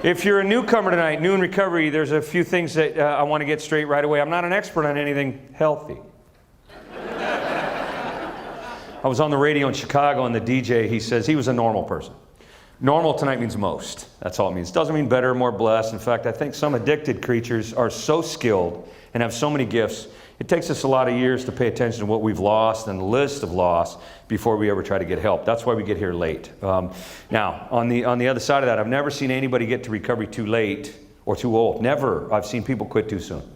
If you're a newcomer tonight, new in recovery, there's a few things that I want to get straight right away. I'm not an expert on anything healthy. I was on the radio in Chicago, and the DJ, he says he was a normal person. Normal tonight means most. That's all it means. Doesn't mean better, more blessed. In fact, I think some addicted creatures are so skilled and have so many gifts, it takes us a lot of years to pay attention to what we've lost and the list of loss before we ever try to get help. That's why we get here late. Now, on the other side of that, I've never seen anybody get to recovery too late or too old. Never. I've seen people quit too soon.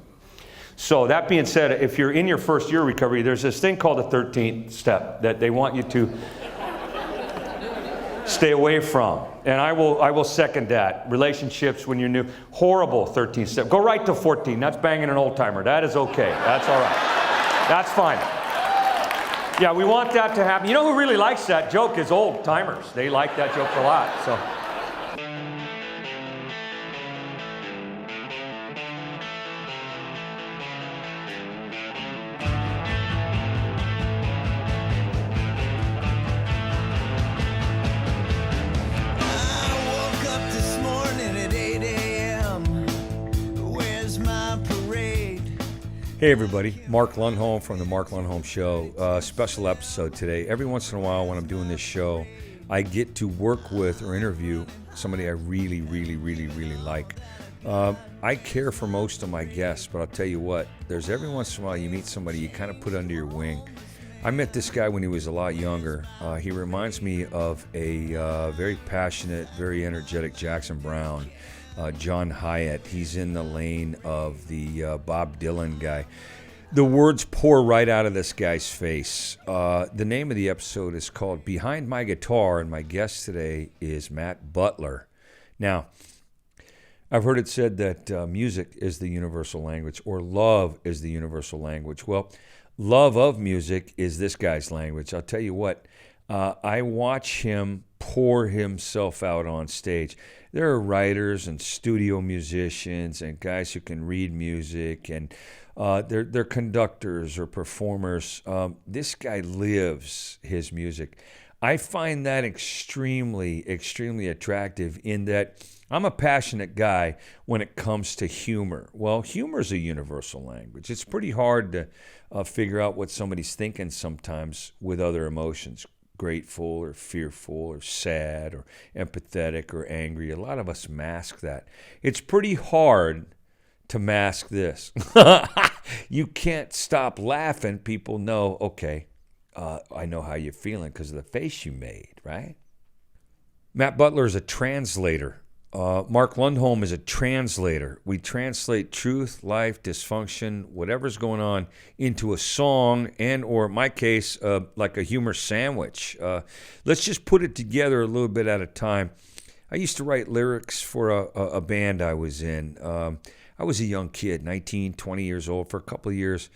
So that being said, if you're in your first year of recovery, there's this thing called the 13th step that they want you to stay away from. And I will second that. Relationships when you're new, horrible 13th step. Go right to 14. That's banging an old timer. That is okay. That's all right. That's fine. Yeah, we want that to happen. You know who really likes that joke is old timers. They like that joke a lot. So. Hey everybody, Mark Lundholm from the Mark Lundholm Show. Special episode today. Every once in a while when I'm doing this show, I get to work with or interview somebody I really like. I care for most of my guests, but I'll tell you what, there's every once in a while you meet somebody you kind of put under your wing. I met this guy when he was a lot younger. He reminds me of a very passionate, very energetic Jackson Browne. John Hyatt. He's in the lane of the Bob Dylan guy. The words pour right out of this guy's face. The name of the episode is called Behind My Guitar, and my guest today is Matt Butler. Now, I've heard it said that music is the universal language, or love is the universal language. Well, love of music is this guy's language. I'll tell you what, I watch him pour himself out on stage. There are writers and studio musicians and guys who can read music, and they're conductors or performers. This guy lives his music. I find that extremely attractive in that I'm a passionate guy when it comes to humor. Well, humor is a universal language. It's pretty hard to figure out what somebody's thinking sometimes with other emotions. Grateful or fearful or sad or empathetic or angry. A lot of us mask that. It's pretty hard to mask this. You can't stop laughing. People know, okay, I know how you're feeling because of the face you made, right? Matt Butler is a translator. Mark Lundholm is a translator. We translate truth, life, dysfunction, whatever's going on into a song and, or in my case, like a humor sandwich. Let's just put it together a little bit at a time. I used to write lyrics for a band I was in. I was a young kid, 19, 20 years old. For a couple of years,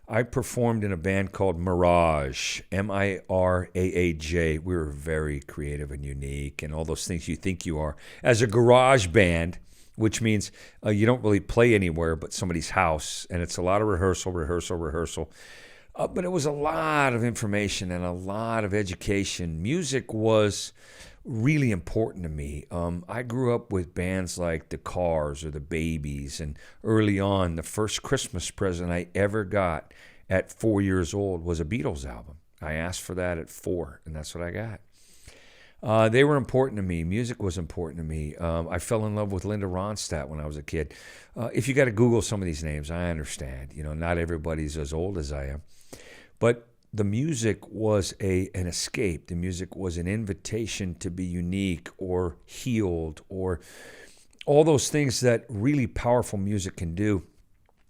I performed in a band called Mirage, Miraaj. We were very creative and unique and all those things you think you are. As a garage band, which means you don't really play anywhere but somebody's house, and it's a lot of rehearsal. But it was a lot of information and a lot of education. Music was really important to me. I grew up with bands like the Cars or the Babies, and early on, the first Christmas present I ever got at 4 years old was a Beatles album. I asked for that at 4, and that's what I got. They were important to me. Music was important to me. I fell in love with Linda Ronstadt when I was a kid. If you got to Google some of these names, I understand. You know, not everybody's as old as I am. But the music was an escape. The music was an invitation to be unique or healed or all those things that really powerful music can do.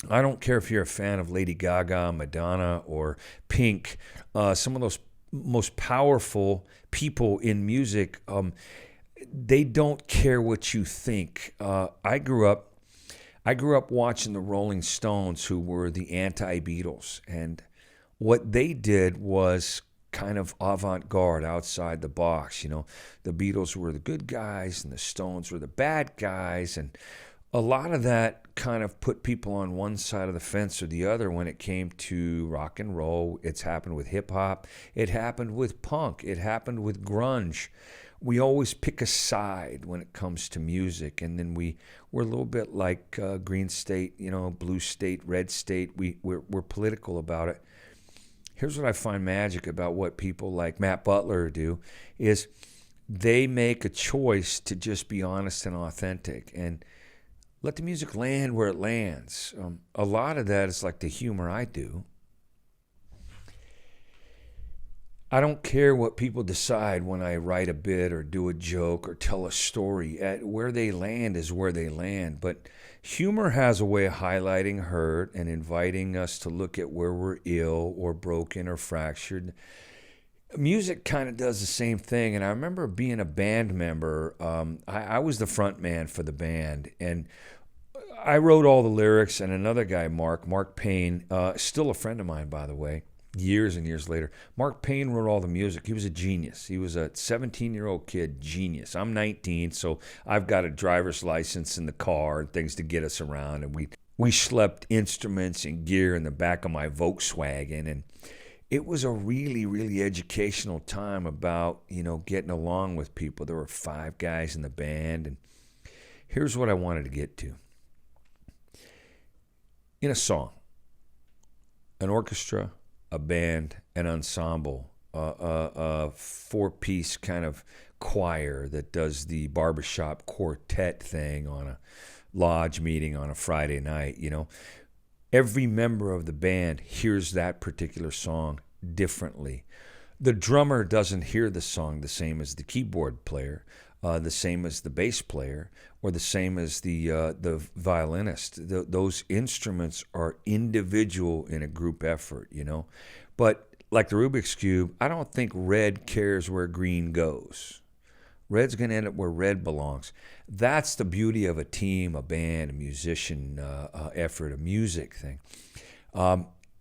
I don't care if you're a fan of Lady Gaga, Madonna, or Pink. Some of those most powerful people in music, they don't care what you think. I grew up watching the Rolling Stones, who were the anti-Beatles, and what they did was kind of avant-garde, outside the box. You know, the Beatles were the good guys and the Stones were the bad guys, and a lot of that kind of put people on one side of the fence or the other when it came to rock and roll. It's happened with hip hop. It happened with punk. It happened with grunge. We always pick a side when it comes to music, and then we're a little bit like green state, blue state, red state. We're political about it. Here's what I find magic about what people like Matt Butler do is they make a choice to just be honest and authentic and let the music land where it lands. A lot of that is like the humor I do. I don't care what people decide when I write a bit or do a joke or tell a story. Where they land is where they land. But humor has a way of highlighting hurt and inviting us to look at where we're ill or broken or fractured. Music kind of does the same thing. And I remember being a band member. I was the front man for the band. And I wrote all the lyrics, and another guy, Mark Payne, still a friend of mine, by the way, years and years later. Mark Payne wrote all the music. He was a genius. He was a 17-year-old kid, genius. I'm 19, so I've got a driver's license in the car and things to get us around. And we schlepped instruments and gear in the back of my Volkswagen. And it was a really, really educational time about, getting along with people. There were 5 guys in the band. And here's what I wanted to get to. In a song, an orchestra, a band, an ensemble, a 4-piece kind of choir that does the barbershop quartet thing on a lodge meeting on a Friday night, Every member of the band hears that particular song differently. The drummer doesn't hear the song the same as the keyboard player, the same as the bass player, or the same as the violinist. Those instruments are individual in a group effort, But like the Rubik's Cube, I don't think red cares where green goes. Red's going to end up where red belongs. That's the beauty of a team, a band, a musician effort, a music thing.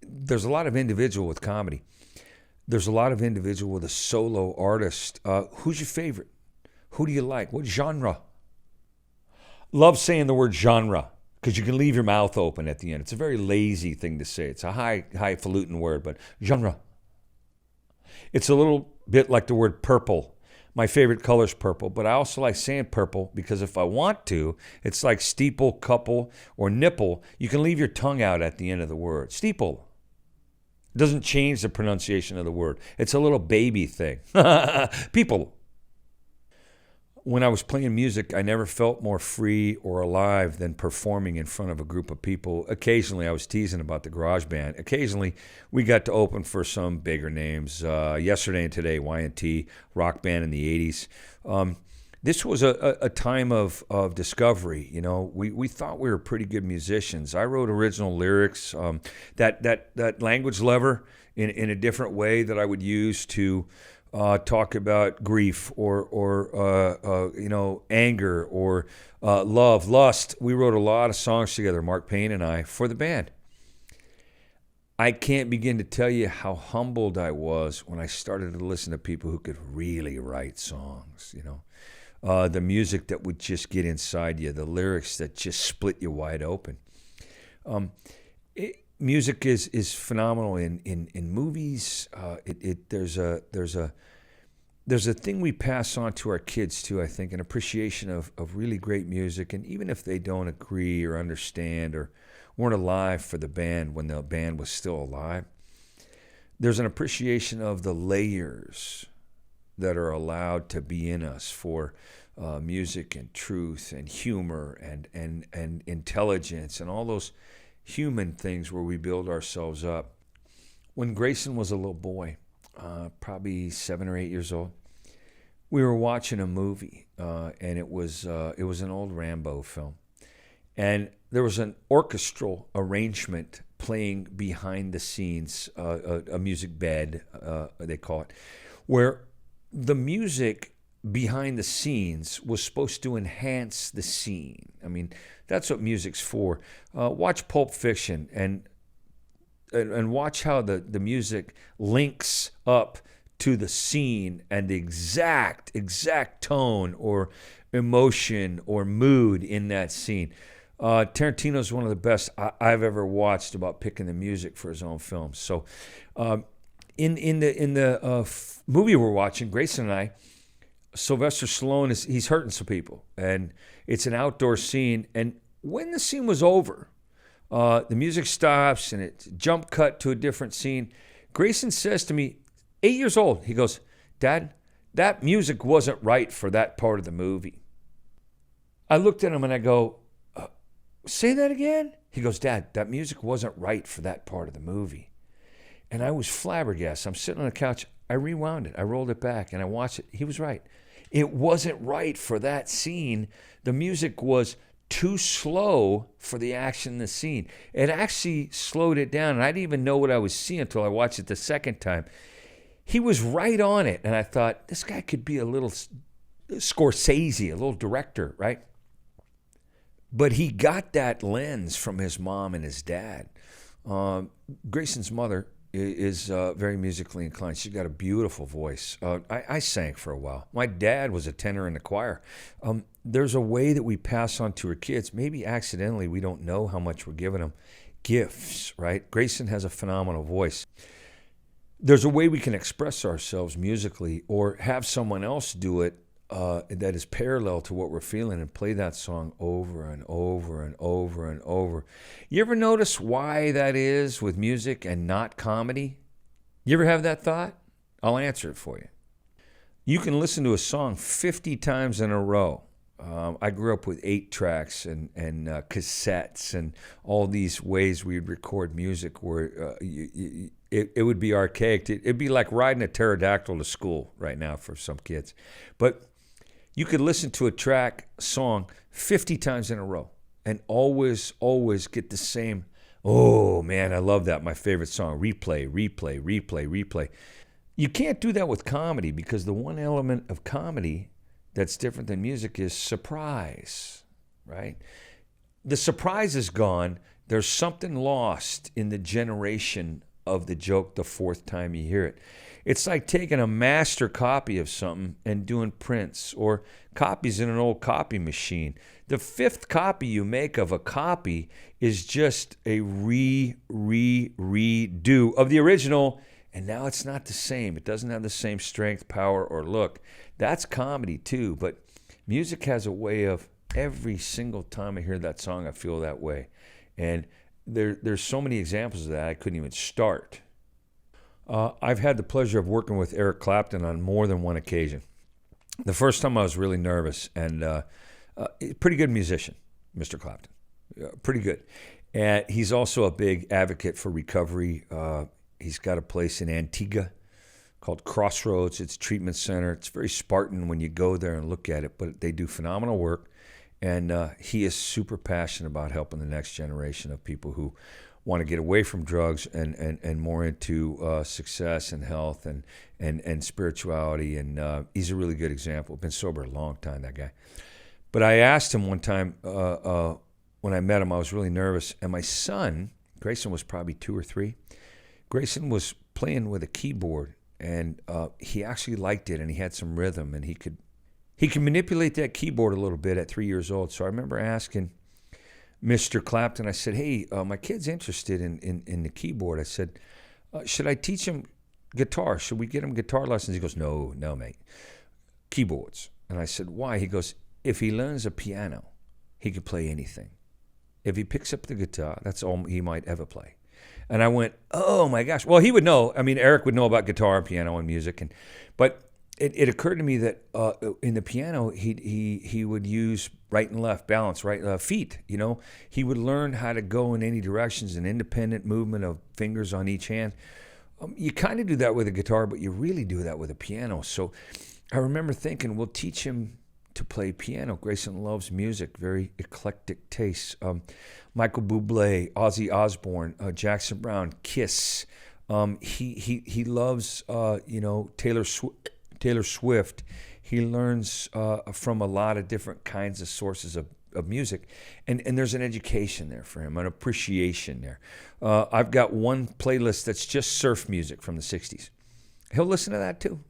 There's a lot of individual with comedy. There's a lot of individual with a solo artist. Who's your favorite? Who do you like? What genre? Love saying the word genre because you can leave your mouth open at the end. It's a very lazy thing to say. It's a highfalutin word, but genre. It's a little bit like the word purple. My favorite color is purple, but I also like saying purple because if I want to, it's like steeple, couple, or nipple. You can leave your tongue out at the end of the word. Steeple. It doesn't change the pronunciation of the word. It's a little baby thing. People. When I was playing music, I never felt more free or alive than performing in front of a group of people. Occasionally, I was teasing about the garage band. Occasionally, we got to open for some bigger names. Yesterday and Today, Y&T, rock band in the 80s. This was a time of discovery. We thought we were pretty good musicians. I wrote original lyrics, that language lever in a different way that I would use to talk about grief or anger or love, lust. We wrote a lot of songs together, Mark Payne and I, for the band. I can't begin to tell you how humbled I was when I started to listen to people who could really write songs, the music that would just get inside you, the lyrics that just split you wide open. Music is phenomenal in movies. There's a thing we pass on to our kids too, I think, an appreciation of really great music. And even if they don't agree or understand or weren't alive for the band when the band was still alive, there's an appreciation of the layers that are allowed to be in us for music and truth and humor and intelligence and all those human things where we build ourselves up. When Grayson was a little boy, probably 7 or 8 years old, we were watching a movie, and it was an old Rambo film, and there was an orchestral arrangement playing behind the scenes, a music bed, they call it, where the music behind the scenes was supposed to enhance the scene. I mean, that's what music's for. Watch Pulp Fiction and watch how the music links up to the scene and the exact tone or emotion or mood in that scene. Tarantino's one of the best I've ever watched about picking the music for his own films. So, in the movie we're watching, Grayson and I, Sylvester Stallone he's hurting some people, and it's an outdoor scene. And when the scene was over, the music stops and it's jump cut to a different scene. Grayson says to me, 8 years old, he goes, "Dad, that music wasn't right for that part of the movie." I looked at him and I go, "Say that again?" He goes, "Dad, that music wasn't right for that part of the movie." And I was flabbergasted. I'm sitting on the couch. I rewound it. I rolled it back and I watched it. He was right. It wasn't right for that scene. The music was too slow for the action in the scene. It actually slowed it down, and I didn't even know what I was seeing until I watched it the second time. He was right on it, and I thought, this guy could be a little Scorsese, a little director, right? But he got that lens from his mom and his dad. Grayson's mother is very musically inclined. She's got a beautiful voice. I sang for a while. My dad was a tenor in the choir. There's a way that we pass on to our kids. Maybe accidentally, we don't know how much we're giving them. Gifts, right? Grayson has a phenomenal voice. There's a way we can express ourselves musically or have someone else do it that is parallel to what we're feeling and play that song over and over and over and over. You ever notice why that is with music and not comedy? You ever have that thought? I'll answer it for you. You can listen to a song 50 times in a row. I grew up with 8 tracks and cassettes and all these ways we'd record music where it would be archaic. It'd be like riding a pterodactyl to school right now for some kids. But you could listen to a song 50 times in a row and always get the same, "Oh man, I love that, my favorite song." Replay, replay, replay, replay. You can't do that with comedy because the one element of comedy that's different than music is surprise, right? The surprise is gone. There's something lost in the generation of the joke the fourth time you hear it. It's like taking a master copy of something and doing prints or copies in an old copy machine. The 5th copy you make of a copy is just a redo of the original, and now it's not the same. It doesn't have the same strength, power, or look. That's comedy too, but music has a way of every single time I hear that song, I feel that way. And there's so many examples of that I couldn't even start. I've had the pleasure of working with Eric Clapton on more than one occasion. The first time I was really nervous, and pretty good musician, Mr. Clapton, pretty good. And he's also a big advocate for recovery. He's got a place in Antigua called Crossroads. It's a treatment center. It's very Spartan when you go there and look at it, but they do phenomenal work. And he is super passionate about helping the next generation of people who want to get away from drugs and more into success and health and spirituality. And he's a really good example. Been sober a long time, that guy. But I asked him one time when I met him, I was really nervous. And my son, Grayson was probably 2 or 3. Grayson was playing with a keyboard, and he actually liked it, and he had some rhythm, and he could manipulate that keyboard a little bit at 3 years old. So I remember asking Mr. Clapton, I said, "Hey, my kid's interested in the keyboard." I said, "Should I teach him guitar? Should we get him guitar lessons?" He goes, No, mate. Keyboards." And I said, "Why?" He goes, "If he learns a piano, he could play anything. If he picks up the guitar, that's all he might ever play." And I went, "Oh my gosh." Well, he would know. I mean, Eric would know about guitar and piano and music, but it occurred to me that in the piano he would use right and left balance, right feet. You know, he would learn how to go in any directions, an independent movement of fingers on each hand. You kind of do that with a guitar, but you really do that with a piano. So I remember thinking, we'll teach him to play piano. Grayson loves music, very eclectic tastes. Michael Bublé, Ozzy Osbourne, Jackson Brown, Kiss. He loves Taylor Swift. He learns from a lot of different kinds of sources of music, and there's an education there for him, an appreciation there. I've got one playlist that's just surf music from the 60s. He'll listen to that too.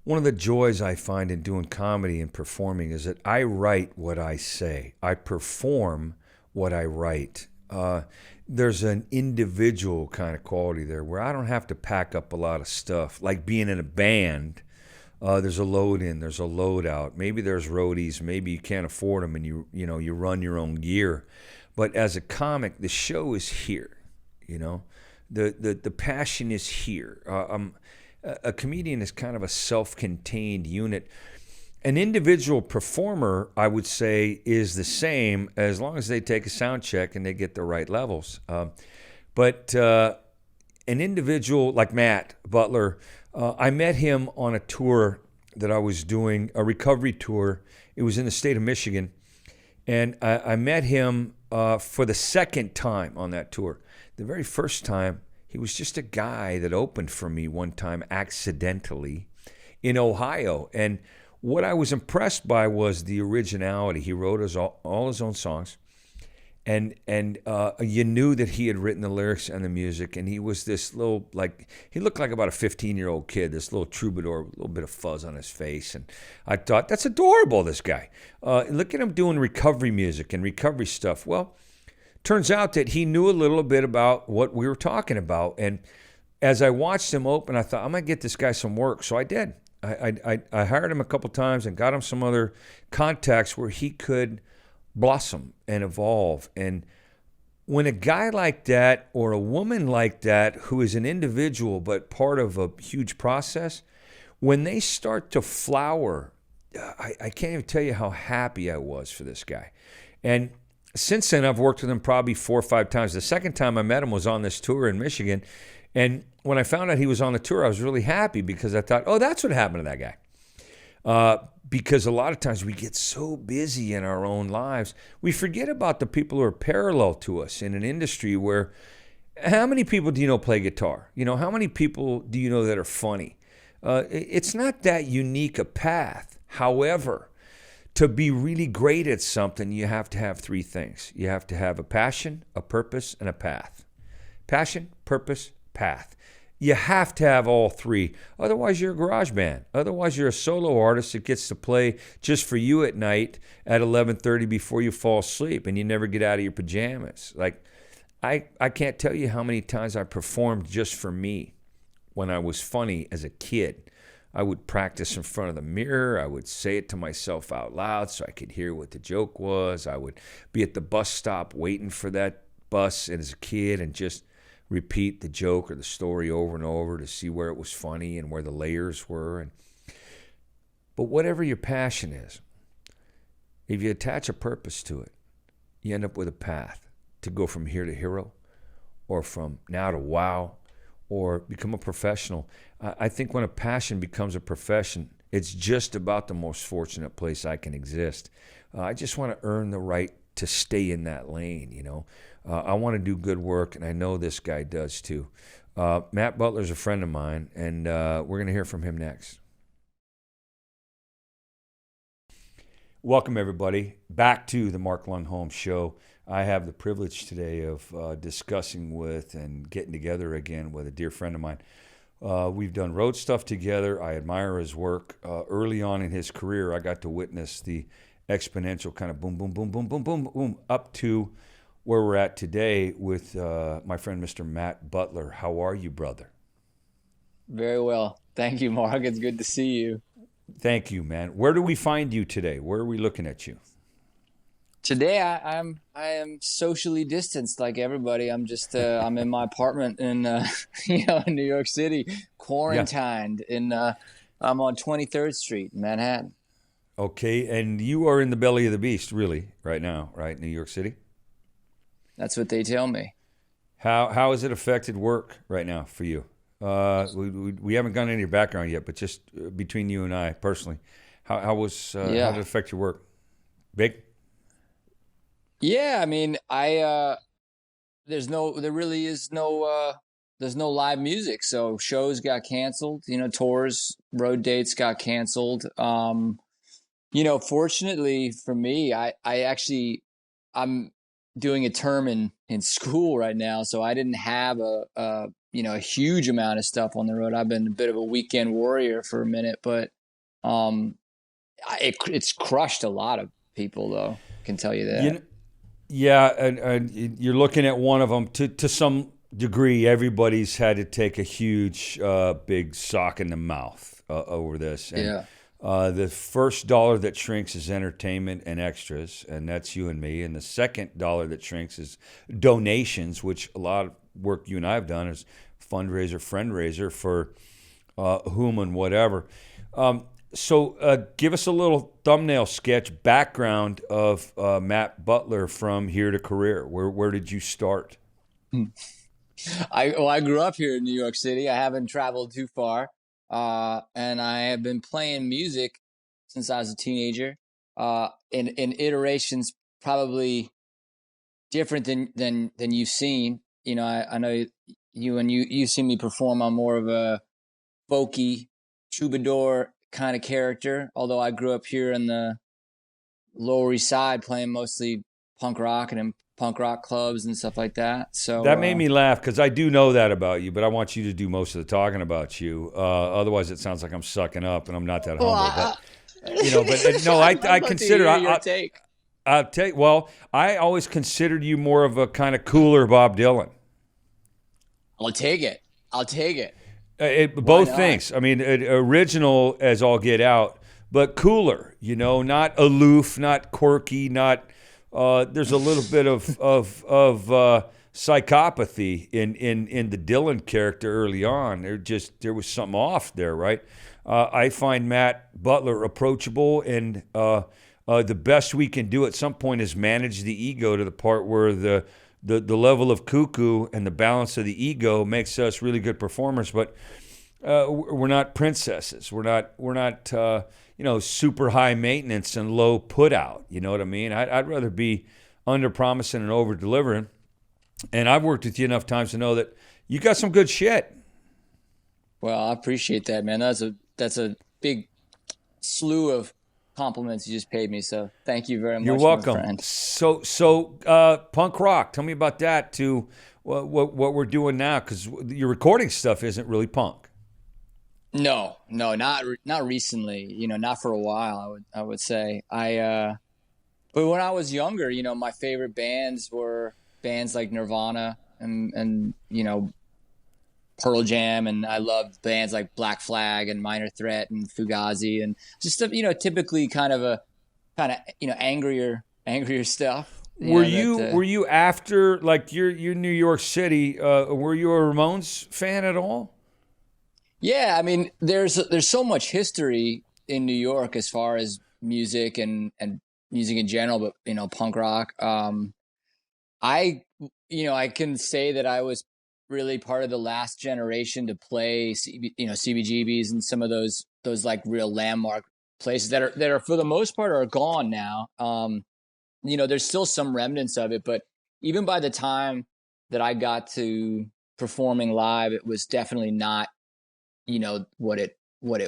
one of the joys I find in doing comedy and performing is that I write what I say. I perform what I write. There's an individual kind of quality there where I don't have to pack up a lot of stuff. Like being in a band, there's a load in, there's a load out. Maybe there's roadies, maybe you can't afford them, and you run your own gear. But as a comic, the show is here. The passion is here. A comedian is kind of a self-contained unit. An individual performer, I would say, is the same as long as they take a sound check and they get the right levels. But an individual like Matt Butler, I met him on a tour that I was doing, a recovery tour. It was in the state of Michigan. And I met him for the second time on that tour. The very first time, he was just a guy that opened for me one time accidentally in Ohio. And what I was impressed by was the originality. He wrote all his own songs. And you knew that he had written the lyrics and the music. And he was this little, he looked like about a 15-year-old kid, this little troubadour, with a little bit of fuzz on his face. And I thought, that's adorable, this guy. Look at him doing recovery music and recovery stuff. Well, turns out that he knew a little bit about what we were talking about. And as I watched him open, I thought, I'm going to get this guy some work. So I did. I hired him a couple times and got him some other contacts where he could blossom and evolve. And when a guy like that or a woman like that who is an individual but part of a huge process, when they start to flower, I can't even tell you how happy I was for this guy. And since then, I've worked with him probably 4 or 5 times. The second time I met him was on this tour in Michigan. And when I found out he was on the tour, I was really happy because I thought, oh, that's what happened to that guy. Because a lot of times we get so busy in our own lives, we forget about the people who are parallel to us in an industry where, how many people do you know play guitar? How many people do you know that are funny? It's not that unique a path. However, to be really great at something, you have to have 3 things. You have to have a passion, a purpose, and a path. Passion, purpose, path. You have to have all 3. Otherwise, you're a garage band. Otherwise, you're a solo artist that gets to play just for you at night at 11:30 before you fall asleep, and you never get out of your pajamas. I can't tell you how many times I performed just for me when I was funny as a kid. I would practice in front of the mirror. I would say it to myself out loud so I could hear what the joke was. I would be at the bus stop waiting for that bus as a kid and just repeat the joke or the story over and over to see where it was funny and where the layers were. But whatever your passion is, if you attach a purpose to it, you end up with a path to go from here to hero or from now to wow or become a professional. I think when a passion becomes a profession, it's just about the most fortunate place I can exist. I just want to earn the right to stay in that lane, I want to do good work, and I know this guy does too. Matt Butler's a friend of mine, and we're going to hear from him next. Welcome, everybody, back to the Mark Lundholm Show. I have the privilege today of discussing with and getting together again with a dear friend of mine. We've done road stuff together. I admire his work. Early on in his career, I got to witness the exponential kind of boom, boom, boom, boom, boom, boom, boom, up to where we're at today with my friend, Mr. Matt Butler. How are you, brother? Very well. Thank you, Mark. It's good to see you. Thank you, man. Where do we find you today? Where are we looking at you? Today, I am socially distanced like everybody. I'm just I'm in my apartment in in New York City, quarantined. I'm on 23rd Street, Manhattan. Okay, and you are in the belly of the beast, really, right now, right? New York City. That's what they tell me. How has it affected work right now for you? We haven't gone into your background yet, but just between you and I personally, how did it affect your work? Big? Yeah, I mean, there's no live music, so shows got canceled. Tours, road dates got canceled. Fortunately for me, I'm doing a term in school right now, so I didn't have a huge amount of stuff on the road. I've been a bit of a weekend warrior for a minute, but It's crushed a lot of people, though. I can tell you that. Yeah, and you're looking at one of them. To some degree, everybody's had to take a huge, big sock in the mouth over this. And, Yeah. the first dollar that shrinks is entertainment and extras, and that's you and me. And the second dollar that shrinks is donations, which a lot of work you and I have done is fundraiser, friend raiser for whom and whatever. So give us a little thumbnail sketch background of Matt Butler from here to career. Where did you start? I grew up here in New York City. I haven't traveled too far, and I have been playing music since I was a teenager. In iterations probably different than you've seen. You know, I know you've seen me perform. I'm more of a folky troubadour kind of character. Although I grew up here in the Lower East Side, playing mostly punk rock and in punk rock clubs and stuff like that. So That made me laugh because I do know that about you, but I want you to do most of the talking about you. Otherwise, it sounds like I'm sucking up, and I'm not that humble. But no, I consider your take. I'll take. Well, I always considered you more of a kind of cooler Bob Dylan. I'll take it. Both things. I mean, original as all get out, but cooler. You know, not aloof, not quirky, not. There's a little bit of psychopathy in the Dylan character early on. There was something off there, right? I find Matt Butler approachable, and the best we can do at some point is manage the ego to the part where the level of cuckoo and the balance of the ego makes us really good performers, but we're not princesses. We're not super high maintenance and low put out. You know what I mean? I'd rather be under promising and over delivering. And I've worked with you enough times to know that you got some good shit. Well, I appreciate that, man. That's a big slew of compliments you just paid me. So thank you very much. You're welcome. My friend. So punk rock. Tell me about that. To what we're doing now, because your recording stuff isn't really punk. No, not recently. You know, not for a while. I would say but when I was younger, you know, my favorite bands were bands like Nirvana and Pearl Jam, and I loved bands like Black Flag and Minor Threat and Fugazi, and just typically kind of angrier stuff. Were you after, like, you're New York City? Were you a Ramones fan at all? Yeah, I mean, there's so much history in New York as far as music and music in general, but punk rock. I can say that I was really part of the last generation to play CBGBs and some of those like real landmark places that are for the most part are gone now. There's still some remnants of it, but even by the time that I got to performing live, it was definitely not what it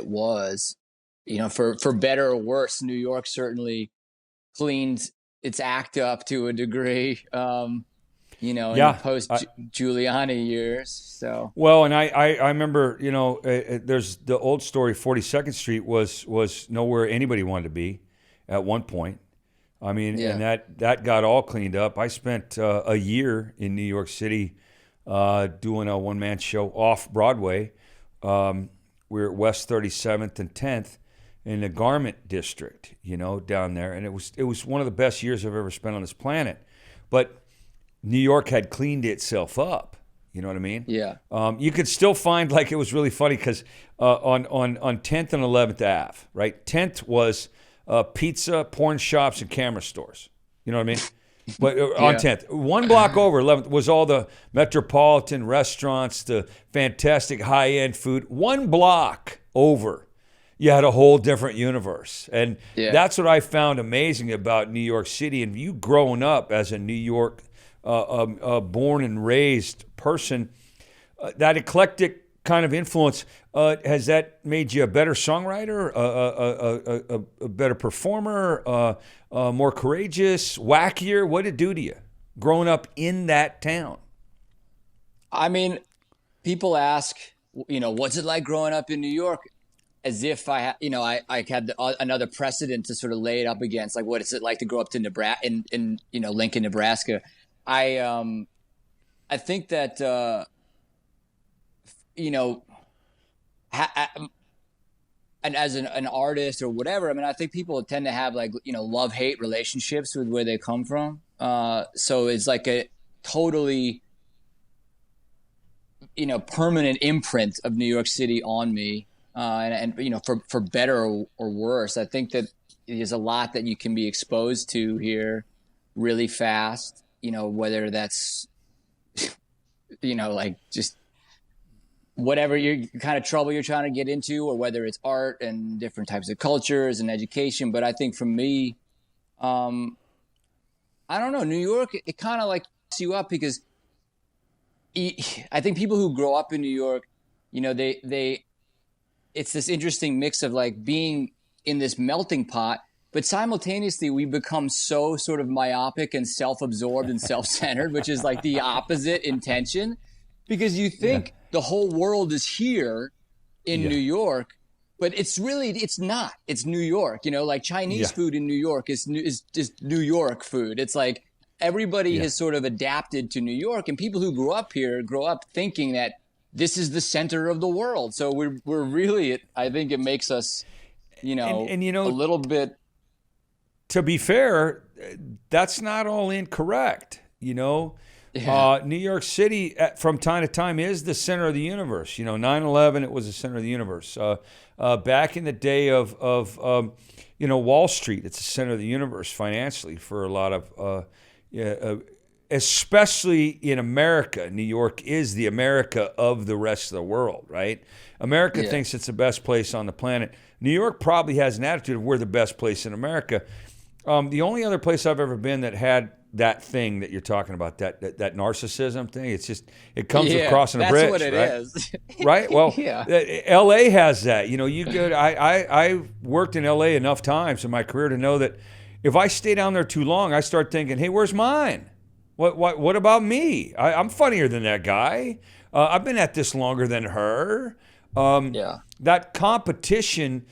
was. For better or worse, New York certainly cleaned its act up to a degree. In the post Giuliani years. So well, and I remember, there's the old story. 42nd Street was nowhere anybody wanted to be at one point. I mean, and that got all cleaned up. I spent a year in New York City doing a one-man show off Broadway. We're at West 37th and 10th in the Garment District, down there, and it was one of the best years I've ever spent on this planet. But New York had cleaned itself up. You know what I mean? Yeah. You could still find, like, it was really funny because on 10th and 11th Ave, right? 10th was pizza, porn shops, and camera stores. You know what I mean? But on 10th, one block over 11th was all the metropolitan restaurants, the fantastic high-end food. One block over, you had a whole different universe. And that's what I found amazing about New York City. And you growing up as a New York born and raised person, that eclectic kind of influence, has that made you a better songwriter, a better performer, more courageous, wackier? What did it do to you growing up in that town? I mean, people ask, what's it like growing up in New York? as if I had another precedent to sort of lay it up against, like, what is it like to grow up to Nebraska in Lincoln, Nebraska. I think that and as an artist or whatever, I mean, I think people tend to have like, love-hate relationships with where they come from. So it's like a totally, permanent imprint of New York City on me. And for better or worse, I think that there's a lot that you can be exposed to here really fast, whether that's, like just whatever kind of trouble you're trying to get into, or whether it's art and different types of cultures and education. But I think for me, I don't know, New York, it kind of like you up, because I think people who grow up in New York, it's this interesting mix of like being in this melting pot, but simultaneously we become so sort of myopic and self-absorbed and self-centered, which is like the opposite intention, because you think the whole world is here in New York, but it's not. It's New York, like Chinese food in New York is just New York food. It's like everybody has sort of adapted to New York, and people who grew up here grow up thinking that this is the center of the world. So we're really, I think it makes us, a little bit. To be fair, that's not all incorrect. New York City from time to time is the center of the universe. 9/11, it was the center of the universe. Back in the day of Wall Street, it's the center of the universe financially for a lot of, especially in America. New York is the America of the rest of the world, right? America thinks it's the best place on the planet. New York probably has an attitude of we're the best place in America. The only other place I've ever been that had that thing that you're talking about, that narcissism thing, it comes with crossing a bridge. That's what it is. Right? Well, L.A. has that. I worked in L.A. enough times in my career to know that if I stay down there too long, I start thinking, hey, where's mine? What about me? I'm funnier than that guy. I've been at this longer than her. That competition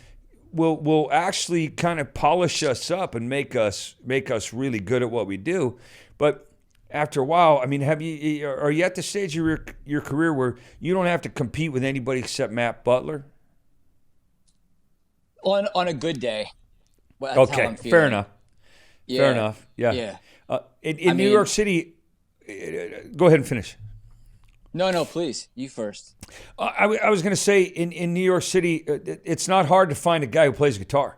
will actually kind of polish us up and make us really good at what we do. But after a while, I mean, are you at the stage of your career where you don't have to compete with anybody except Matt Butler? On a good day. Well, okay, fair enough. Yeah. Fair enough. Yeah. In New York City, go ahead and finish. No, please. You first. I was going to say, in New York City, it's not hard to find a guy who plays guitar.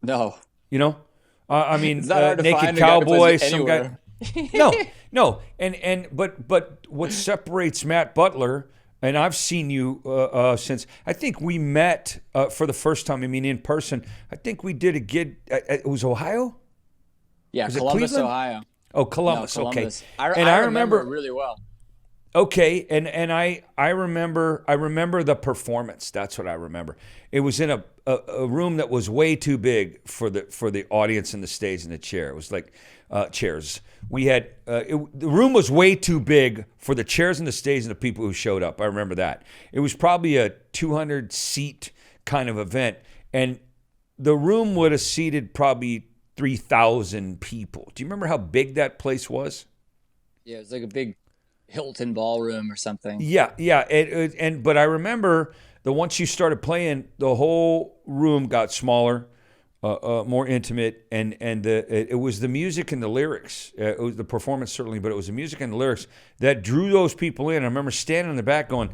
No. It's not hard to Naked find Cowboy, some guy. No. But what separates Matt Butler, and I've seen you since, I think we met for the first time, in person. I think we did a gig, it was Ohio? Yeah, Columbus, Ohio. Oh, Columbus. No, Columbus. Okay. I remember it really well. Okay, and I remember the performance. That's what I remember. It was in a room that was way too big for the audience and the stage and the chair. It was like chairs. We had the room was way too big for the chairs and the stage and the people who showed up. I remember that. It was probably a 200 seat kind of event, and the room would have seated probably 3,000 people. Do you remember how big that place was? Yeah, it was like a big Hilton ballroom or something. Yeah. But I remember that once you started playing, the whole room got smaller, more intimate, and it was the music and the lyrics. It was the performance certainly, but it was the music and the lyrics that drew those people in. I remember standing in the back going,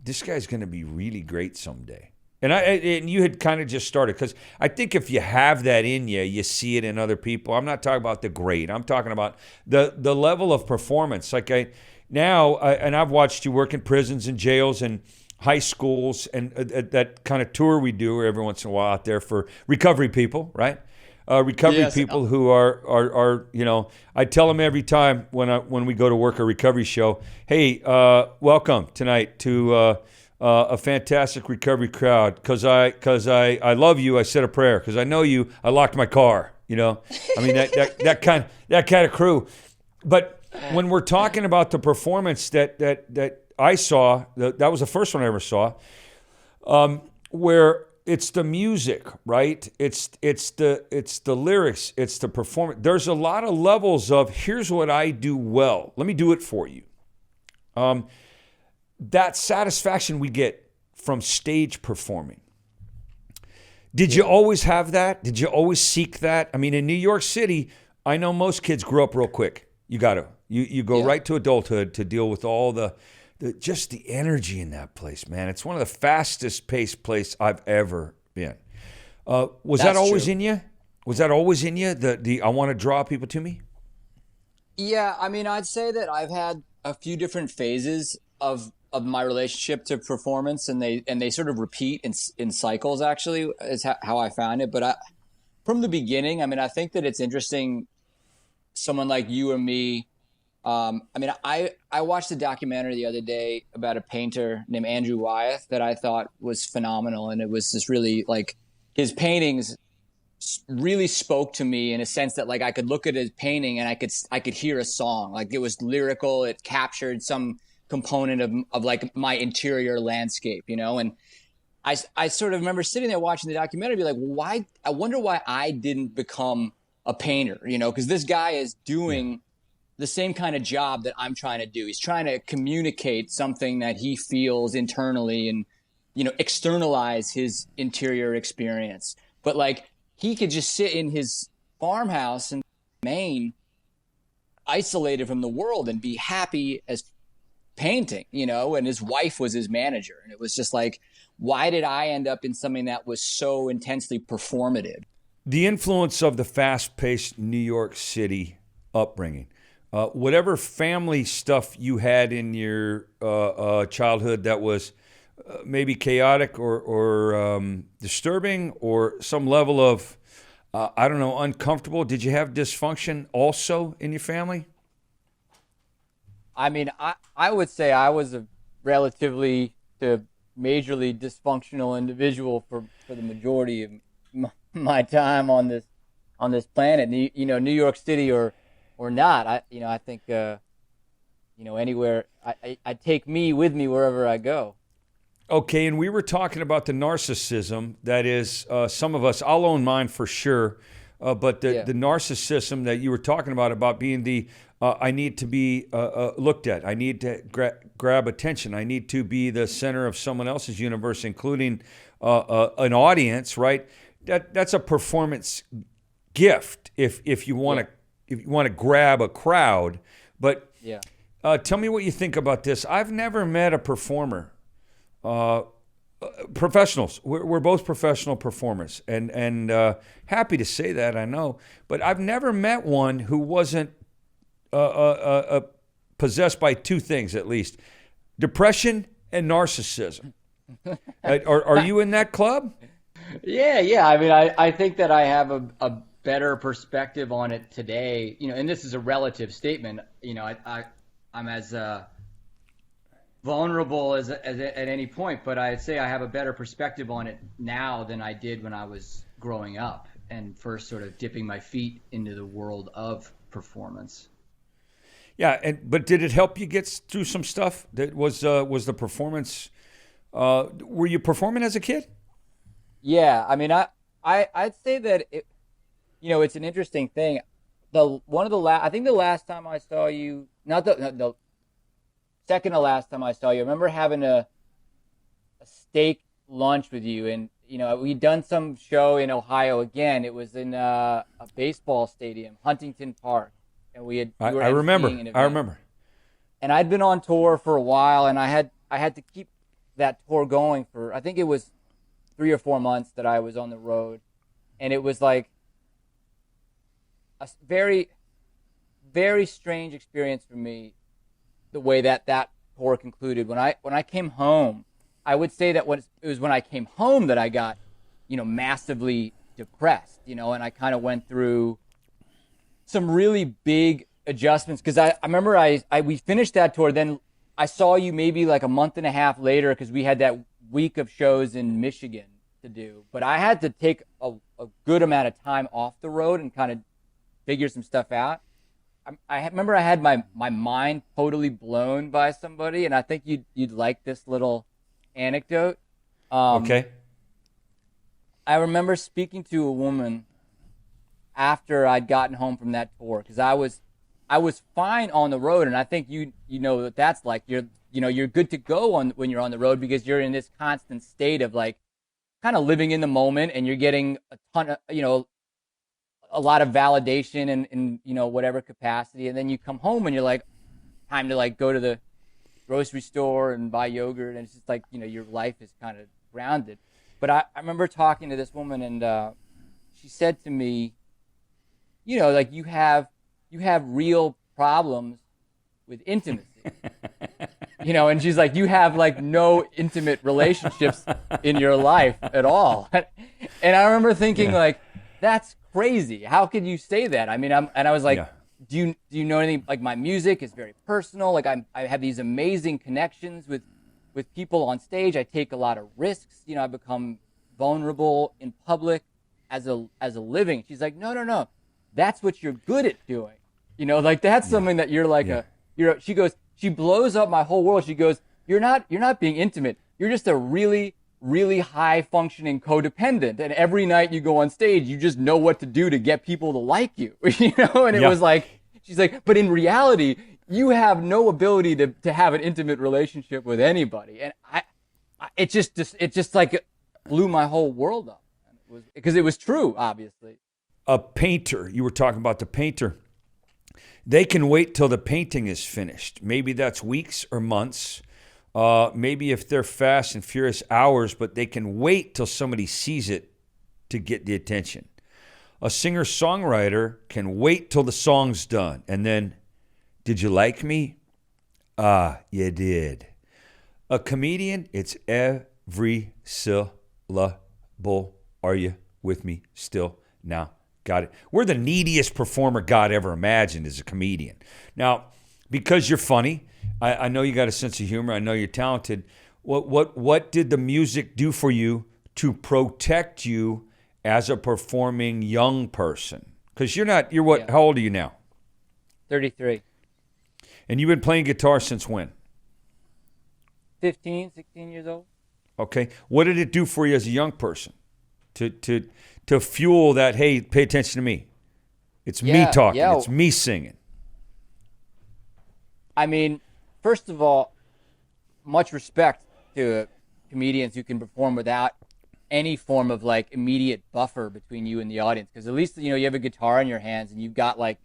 "This guy's going to be really great someday." And you had kind of just started, because I think if you have that in you, you see it in other people. I'm not talking about the great. I'm talking about the level of performance. Like and I've watched you work in prisons and jails and high schools, and that kind of tour we do every once in a while out there for recovery people, right? People who are I tell them every time when we go to work a recovery show, hey, welcome tonight to a fantastic recovery crowd, because I love you. I said a prayer because I know you. I locked my car. That kind of crew. But when we're talking about the performance that I saw, that was the first one I ever saw. where it's the music, right? It's the lyrics, it's the performance. There's a lot of levels of here's what I do well. Let me do it for you. That satisfaction we get from stage performing. Did you always have that? Did you always seek that? I mean, in New York City, I know most kids grow up real quick. You go right to adulthood to deal with all the just the energy in that place, man. It's one of the fastest paced place I've ever been. Was that always in you? Was that always in you? The I want to draw people to me? Yeah, I mean, I'd say that I've had a few different phases of my relationship to performance, and they sort of repeat in cycles. Actually, is how I found it. But from the beginning, I mean, I think that it's interesting. Someone like you or me. I mean, I watched a documentary the other day about a painter named Andrew Wyeth that I thought was phenomenal, and it was just really like his paintings really spoke to me in a sense that like I could look at his painting and I could hear a song. Like it was lyrical. It captured some component of like my interior landscape, you know? And I sort of remember sitting there watching the documentary, be like, why? I wonder why I didn't become a painter, you know? Because this guy is doing the same kind of job that I'm trying to do. He's trying to communicate something that he feels internally and, you know, externalize his interior experience. But like he could just sit in his farmhouse in Maine, isolated from the world, and be happy as painting, you know, and his wife was his manager. And it was just like, why did I end up in something that was so intensely performative? The influence of the fast-paced New York City upbringing. Whatever family stuff you had in your childhood that was maybe chaotic or disturbing or some level of, I don't know, uncomfortable. Did you have dysfunction also in your family? I mean, I would say I was a relatively to majorly dysfunctional individual for the majority of my time on this planet. You know, New York City or not. I think anywhere I take me with me wherever I go. Okay, and we were talking about the narcissism that is some of us. I'll own mine for sure, but the narcissism that you were talking about being the I need to be looked at. I need to grab attention. I need to be the center of someone else's universe, including an audience. Right? That's a performance gift if you want to grab a crowd. But tell me what you think about this. I've never met a performer. Professionals. We're both professional performers, and happy to say that, I know. But I've never met one who wasn't possessed by two things, at least: depression and narcissism. Are you in that club? Yeah. I mean, I think that I have a better perspective on it today. You know, and this is a relative statement. You know, I'm as vulnerable as at any point, but I'd say I have a better perspective on it now than I did when I was growing up and first sort of dipping my feet into the world of performance. Yeah, but did it help you get through some stuff? That was the performance? Were you performing as a kid? Yeah, I mean, I'd say that it's an interesting thing. I think the last time I saw you, not the second to last time I saw you, I remember having a steak lunch with you, and we'd done some show in Ohio. Again, it was in a baseball stadium, Huntington Park, and I remember. And I'd been on tour for a while, and I had to keep that tour going for, I think it was 3 or 4 months that I was on the road, and it was like a very, very strange experience for me. The way that tour concluded. When I came home, I would say that it was when I came home that I got, massively depressed, and I kind of went through some really big adjustments. Because I remember we finished that tour, then I saw you maybe like a month and a half later because we had that week of shows in Michigan to do. But I had to take a good amount of time off the road and kind of figure some stuff out. I remember I had my mind totally blown by somebody, and I think you'd like this little anecdote. Okay. I remember speaking to a woman after I'd gotten home from that tour, because I was fine on the road, and I think you know what that's like. You're good to go on when you're on the road, because you're in this constant state of like kind of living in the moment, and you're getting a ton of, a lot of validation in whatever capacity, and then you come home and you're like, time to like go to the grocery store and buy yogurt, and it's just like, your life is kind of grounded. But I remember talking to this woman, and she said to me, like you have real problems with intimacy. And she's like, you have like no intimate relationships in your life at all. And I remember thinking like, that's crazy. How could you say that? I mean, I was like, do you know anything? Like, my music is very personal. Like, I have these amazing connections with people on stage. I take a lot of risks. I become vulnerable in public as a living. She's like, no. That's what you're good at doing. Like that's something that you're like she goes, she blows up my whole world. She goes, you're not being intimate. You're just a really, really high functioning codependent. And every night you go on stage, you just know what to do to get people to like you, and it was like, she's like, but in reality, you have no ability to have an intimate relationship with anybody. And it just like blew my whole world up. Because it was true, obviously. A painter, you were talking about the painter. They can wait till the painting is finished. Maybe that's weeks or months. Maybe if they're fast and furious, hours, but they can wait till somebody sees it to get the attention. A singer-songwriter can wait till the song's done. And then, did you like me? Ah, you did. A comedian, it's every syllable. Are you with me still? Now, got it. We're the neediest performer God ever imagined as a comedian. Now, because you're funny, I know you got a sense of humor. I know you're talented. What did the music do for you to protect you as a performing young person? Because you're what? Yeah. How old are you now? 33. And you've been playing guitar since when? 15, 16 years old. Okay. What did it do for you as a young person to fuel that, hey, pay attention to me? It's me talking. It's me singing. I mean, first of all, much respect to comedians who can perform without any form of like immediate buffer between you and the audience. Because at least, you have a guitar in your hands and you've got like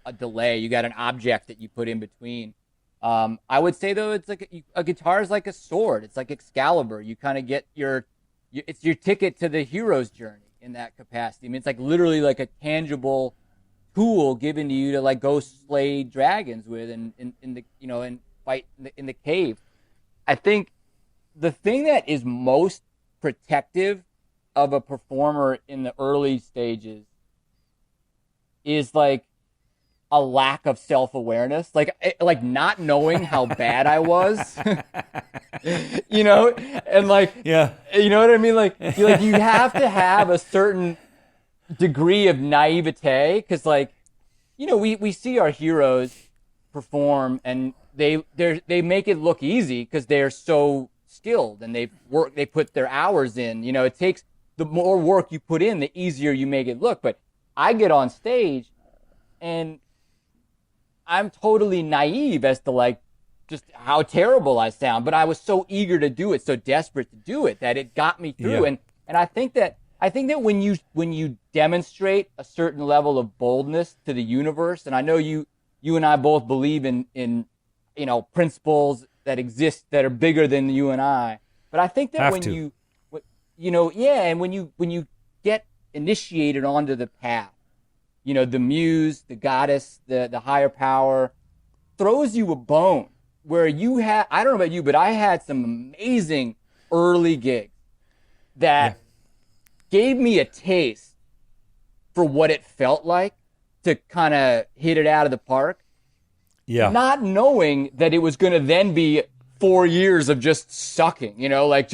a delay. You got an object that you put in between. I would say, though, it's like a guitar is like a sword. It's like Excalibur. You kind of get it's your ticket to the hero's journey in that capacity. I mean, it's like literally like a tangible tool given to you to like go slay dragons with and fight in the cave. I think the thing that is most protective of a performer in the early stages is like a lack of self-awareness, like not knowing how bad I was, and like, you know what I mean? Like you have to have a certain degree of naivete, because like, we see our heroes perform and they make it look easy because they're so skilled and they put their hours in. It takes, the more work you put in, the easier you make it look. But I get on stage and I'm totally naive as to like just how terrible I sound, but I was so eager to do it, so desperate to do it, that it got me through. And I think that when you demonstrate a certain level of boldness to the universe, and I know you and I both believe in principles that exist that are bigger than you and I, but I think that when you get initiated onto the path, the muse, the goddess, the higher power throws you a bone where I don't know about you, but I had some amazing early gigs that gave me a taste for what it felt like to kind of hit it out of the park. Yeah. Not knowing that it was going to then be 4 years of just sucking, like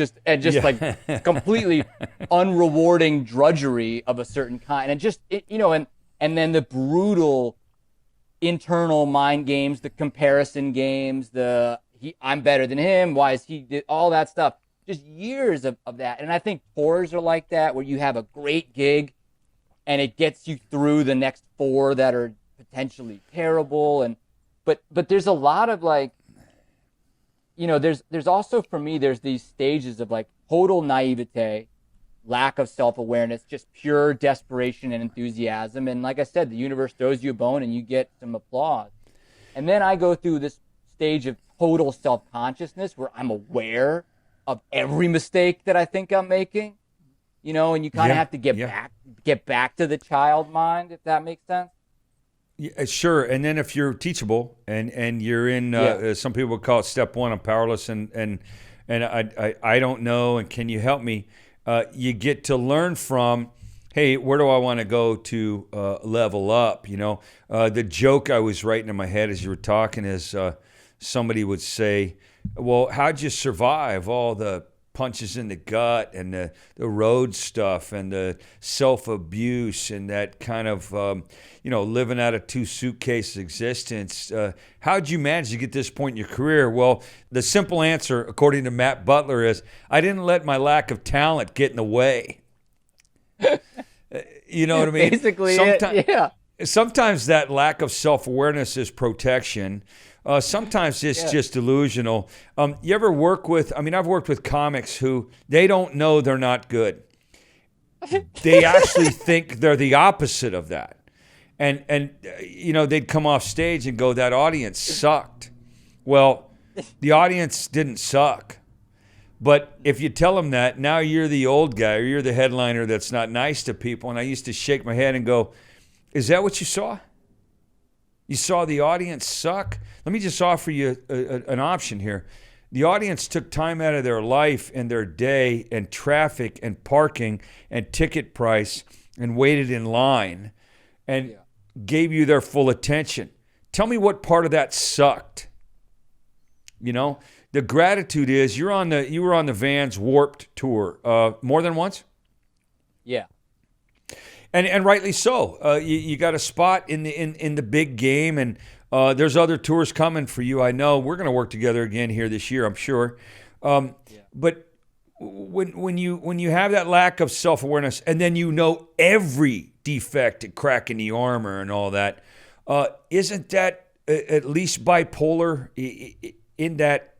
completely unrewarding drudgery of a certain kind. And and then the brutal internal mind games, the comparison games, I'm better than him, why is he, all that stuff. just years of that. And I think tours are like that, where you have a great gig and it gets you through the next 4 that are potentially terrible. And but there's a lot of like, there's also, for me, there's these stages of like total naivete, lack of self-awareness, just pure desperation and enthusiasm. And like I said, the universe throws you a bone and you get some applause. And then I go through this stage of total self-consciousness where I'm aware of every mistake that I think I'm making, and you kind of have to get back to the child mind, if that makes sense. Yeah, sure. And then if you're teachable and you're in, some people would call it step 1, I'm powerless and I don't know, and can you help me? You get to learn from, hey, where do I want to go to level up? The joke I was writing in my head as you were talking is somebody would say, well, how'd you survive all the punches in the gut and the road stuff and the self-abuse and that kind of, living out of 2 suitcase existence? How'd you manage to get to this point in your career? Well, the simple answer, according to Matt Butler, is I didn't let my lack of talent get in the way. You know what I mean? Basically, Sometimes that lack of self-awareness is protection. Sometimes it's just delusional. You ever work with, I've worked with comics who, they don't know they're not good. They actually think they're the opposite of that. And they'd come off stage and go, that audience sucked. Well, the audience didn't suck. But if you tell them that, now you're the old guy or you're the headliner that's not nice to people. And I used to shake my head and go, is that what you saw? You saw the audience suck? Let me just offer you an option here. The audience took time out of their life and their day and traffic and parking and ticket price and waited in line and gave you their full attention. Tell me what part of that sucked. The gratitude is you were on the Vans Warped tour more than once? Yeah. And rightly so. You got a spot in the big game, and there's other tours coming for you. I know we're going to work together again here this year, I'm sure. But when you have that lack of self-awareness, and then every defect and crack in the armor and all that, isn't that at least bipolar in that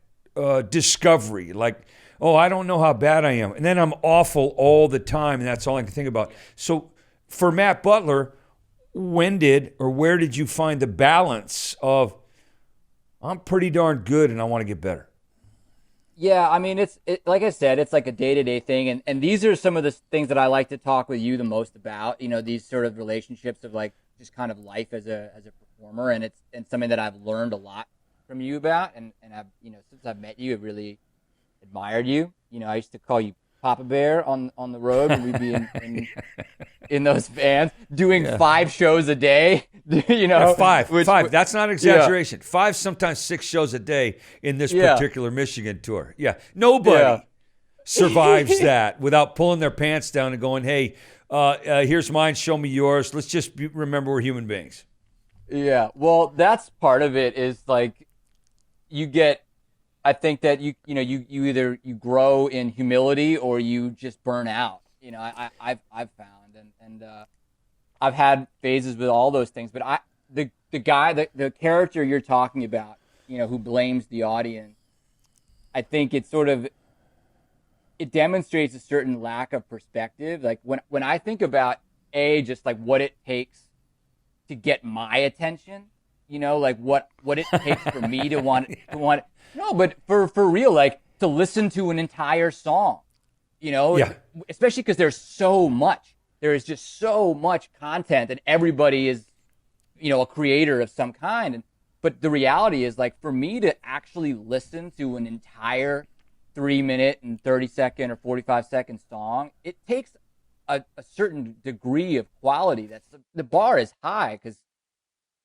discovery? Like, oh, I don't know how bad I am, and then I'm awful all the time, and that's all I can think about. So for Matt Butler, where did you find the balance of, I'm pretty darn good and I want to get better? Yeah, it's like I said, it's like a day-to-day thing. And these are some of the things that I like to talk with you the most about, these sort of relationships of like just kind of life as a performer. And it's something that I've learned a lot from you about. And I've, since I've met you, I've really admired you. I used to call you Papa Bear on the road when we'd be in those vans doing 5 shows a day, five. That's not exaggeration. 5, sometimes 6 shows a day in this particular Michigan tour. Yeah. Nobody survives that without pulling their pants down and going, hey, here's mine, show me yours. Let's just remember we're human beings. Yeah. Well, that's part of it is like I think that you either you grow in humility or you just burn out. I've found and I've had phases with all those things. But the character you're talking about, who blames the audience, I think it demonstrates a certain lack of perspective. Like when I think about just like what it takes to get my attention, like what it takes for me to want. No, but for real, like to listen to an entire song, especially because there's so much. There is just so much content, and everybody is, a creator of some kind. But the reality is, like, for me to actually listen to an entire 3-minute and 30-second or 45-second song, it takes a certain degree of quality. The bar is high because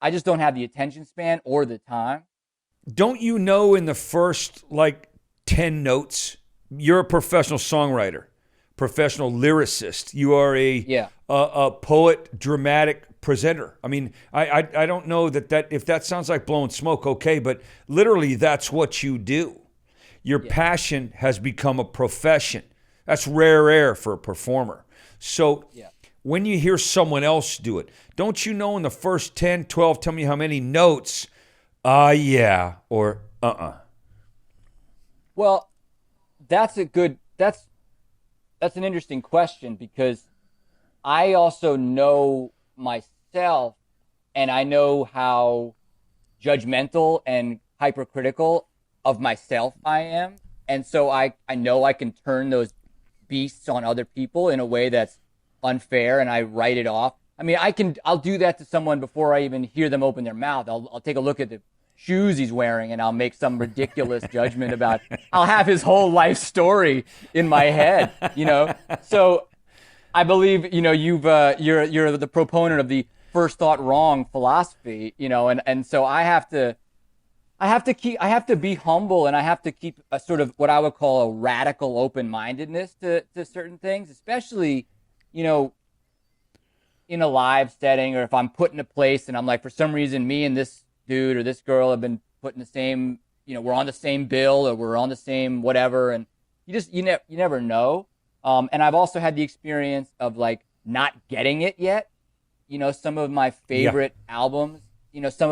I just don't have the attention span or the time. Don't you know in the first, 10 notes, you're a professional songwriter, professional lyricist. You are a poet, dramatic presenter. I don't know that if that sounds like blowing smoke, okay, but literally that's what you do. Your passion has become a profession. That's rare air for a performer. So when you hear someone else do it, don't you know in the first 10, 12, tell me how many notes, yeah, or Well, that's an interesting question, because I also know myself, and I know how judgmental and hypercritical of myself I am. And so I know I can turn those beasts on other people in a way that's unfair, and I write it off. I mean, I'll do that to someone before I even hear them open their mouth. I'll take a look at the shoes he's wearing, and I'll make some ridiculous judgment about, I'll have his whole life story in my head, So I believe, you're the proponent of the first thought wrong philosophy, and so I have to be humble, and I have to keep a sort of what I would call a radical open-mindedness to certain things, especially, in a live setting, or if I'm put in a place and I'm like, for some reason, me and this dude or this girl have been put in the same, we're on the same bill, or we're on the same whatever. And you never know. And I've also had the experience of like not getting it yet. Some of my favorite albums, some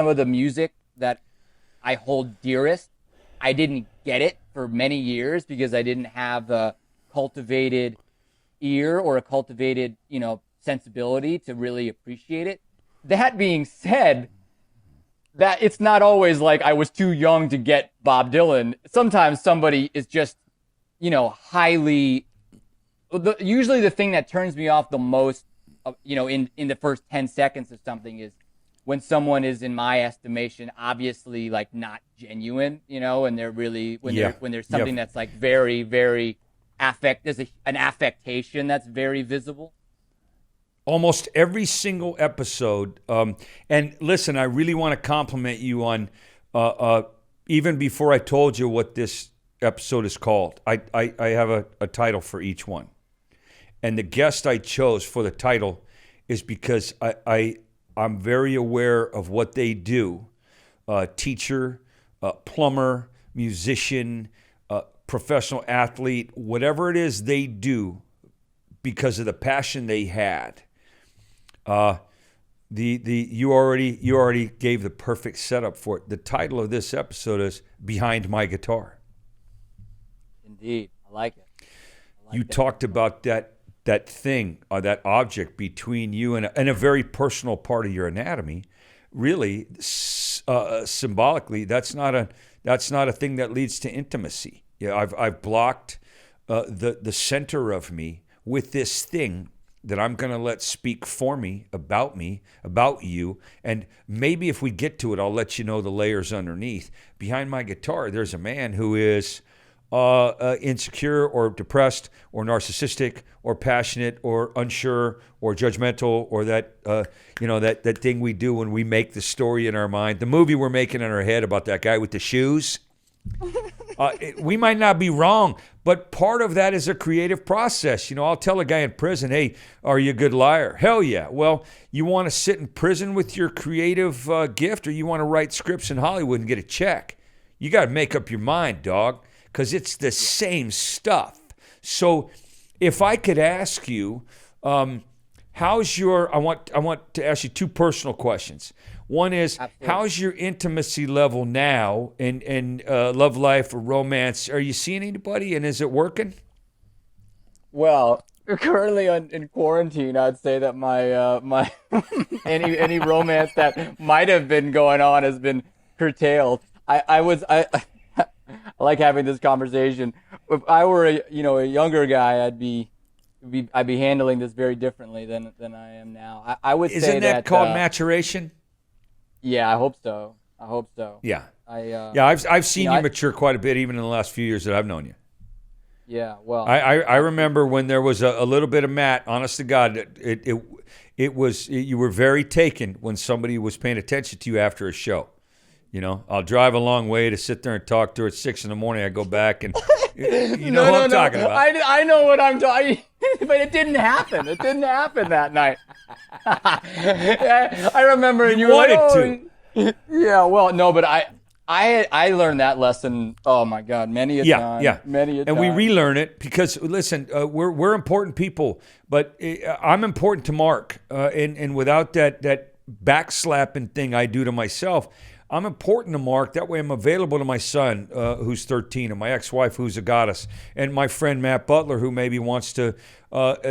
of the music that I hold dearest, I didn't get it for many years because I didn't have a cultivated ear or a cultivated, sensibility to really appreciate it. That being said, that it's not always like I was too young to get Bob Dylan. Sometimes somebody is just, highly, usually the thing that turns me off the most, in the first 10 seconds of something is when someone is, in my estimation, obviously like not genuine, and they're really, when there's something that's like very, very there's an affectation that's very visible. Almost every single episode. And listen, I really want to compliment you on, even before I told you what this episode is called, I have a title for each one. And the guest I chose for the title is because I'm very aware of what they do. Teacher, plumber, musician, professional athlete, whatever it is they do, because of the passion they had. You already gave the perfect setup for it. The title of this episode is Behind My Guitar. Indeed, I like it. You talked about that thing, or that object between you and a very personal part of your anatomy. Really, symbolically, that's not a thing that leads to intimacy. Yeah, I've blocked the center of me with this thing that I'm going to let speak for me, about you. And maybe if we get to it, I'll let you know the layers underneath. Behind my guitar, there's a man who is insecure or depressed or narcissistic or passionate or unsure or judgmental, or that thing we do when we make the story in our mind, the movie we're making in our head about that guy with the shoes. We might not be wrong, but part of that is a creative process. I'll tell a guy in prison, hey, are you a good liar? Hell yeah. Well, you want to sit in prison with your creative gift, or you want to write scripts in Hollywood and get a check? You got to make up your mind, dog, because it's the same stuff. So if I could ask you, I want to ask you two personal questions. One is, absolutely, how's your intimacy level now in love life or romance? Are you seeing anybody, and is it working? Well, currently in quarantine, I'd say that my any romance that might have been going on has been curtailed. I like having this conversation. If I were a younger guy, I'd be handling this very differently than I am now. I would say that. Isn't that called maturation? Yeah, I hope so. Yeah. I've seen you mature quite a bit, even in the last few years that I've known you. Yeah, well, I remember when there was a little bit of Matt. Honest to God, you were very taken when somebody was paying attention to you after a show. I'll drive a long way to sit there and talk to her at 6 a.m. I go back and what I'm talking about. I know what I'm talking, but it didn't happen. It didn't happen that night. I remember, and you wanted to. Yeah, well, no, but I learned that lesson. Oh my God, many a time. Yeah. Many a And time. we relearn it because listen, we're important people, but I'm important to Mark, and without that backslapping thing I do to myself, I'm important to Mark. That way, I'm available to my son, who's 13, and my ex-wife, who's a goddess, and my friend Matt Butler, who maybe wants to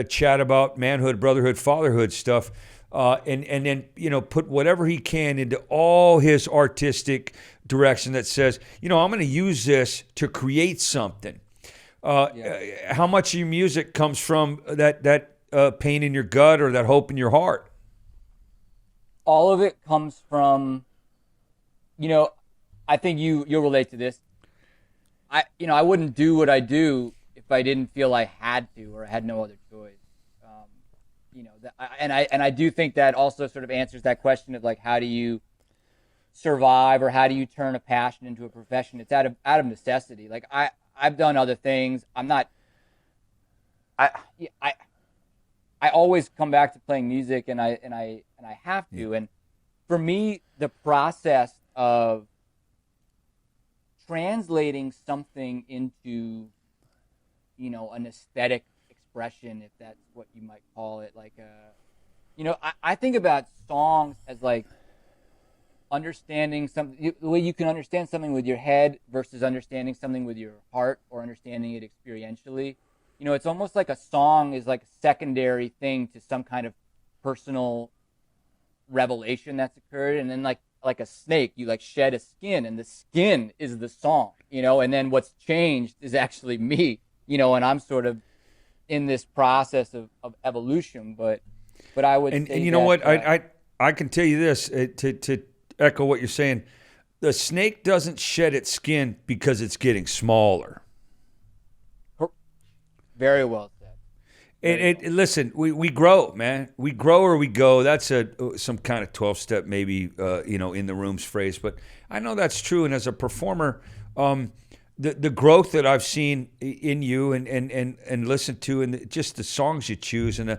chat about manhood, brotherhood, fatherhood stuff. And then put whatever he can into all his artistic direction that says, I'm going to use this to create something. How much of your music comes from that pain in your gut or that hope in your heart? All of it comes from, I think you'll relate to this. I wouldn't do what I do if I didn't feel I had to or I had no other choice. I do think that also sort of answers that question of like, how do you survive or how do you turn a passion into a profession? It's out of necessity. Like I've done other things. I always come back to playing music and I have to. And for me, the process of translating something into, an aesthetic expression, if that's what you might call it, like I think about songs as like understanding something, the way you can understand something with your head versus understanding something with your heart or understanding it experientially. It's almost like a song is like a secondary thing to some kind of personal revelation that's occurred, and then like a snake, you like shed a skin, and the skin is the song, and then what's changed is actually me, and I'm sort of in this process of evolution, but I would say and you know what, I can tell you this, to echo what you're saying, the snake doesn't shed its skin because it's getting smaller. Very well said. Listen, we grow, man. We grow or we go. That's some kind of 12-step maybe, in the room's phrase. But I know that's true. And as a performer, the growth that I've seen in you and listened to, and just the songs you choose. And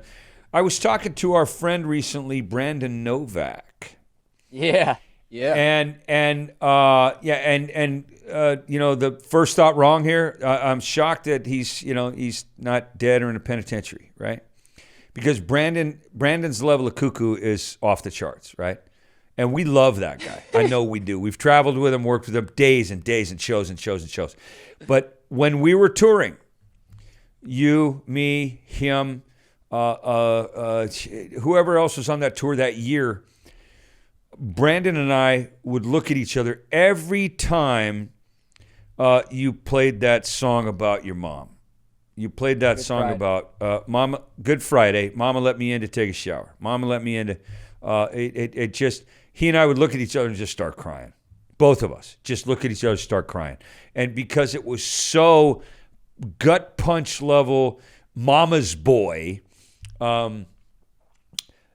I was talking to our friend recently, Brandon Novak. Yeah. The first thought wrong here. I'm shocked that he's not dead or in a penitentiary, right? Because Brandon's level of cuckoo is off the charts, right? And we love that guy. I know we do. We've traveled with him, worked with him days and days and shows and shows and shows. But when we were touring, you, me, him, whoever else was on that tour that year, Brandon and I would look at each other every time you played that song about your mom. You played that song about Mama. Good Friday. Mama let me in to take a shower. Mama let me in to. It just, he and I would look at each other and just start crying. Both of us just look at each other and start crying. And because it was so gut punch level, Mama's Boy. The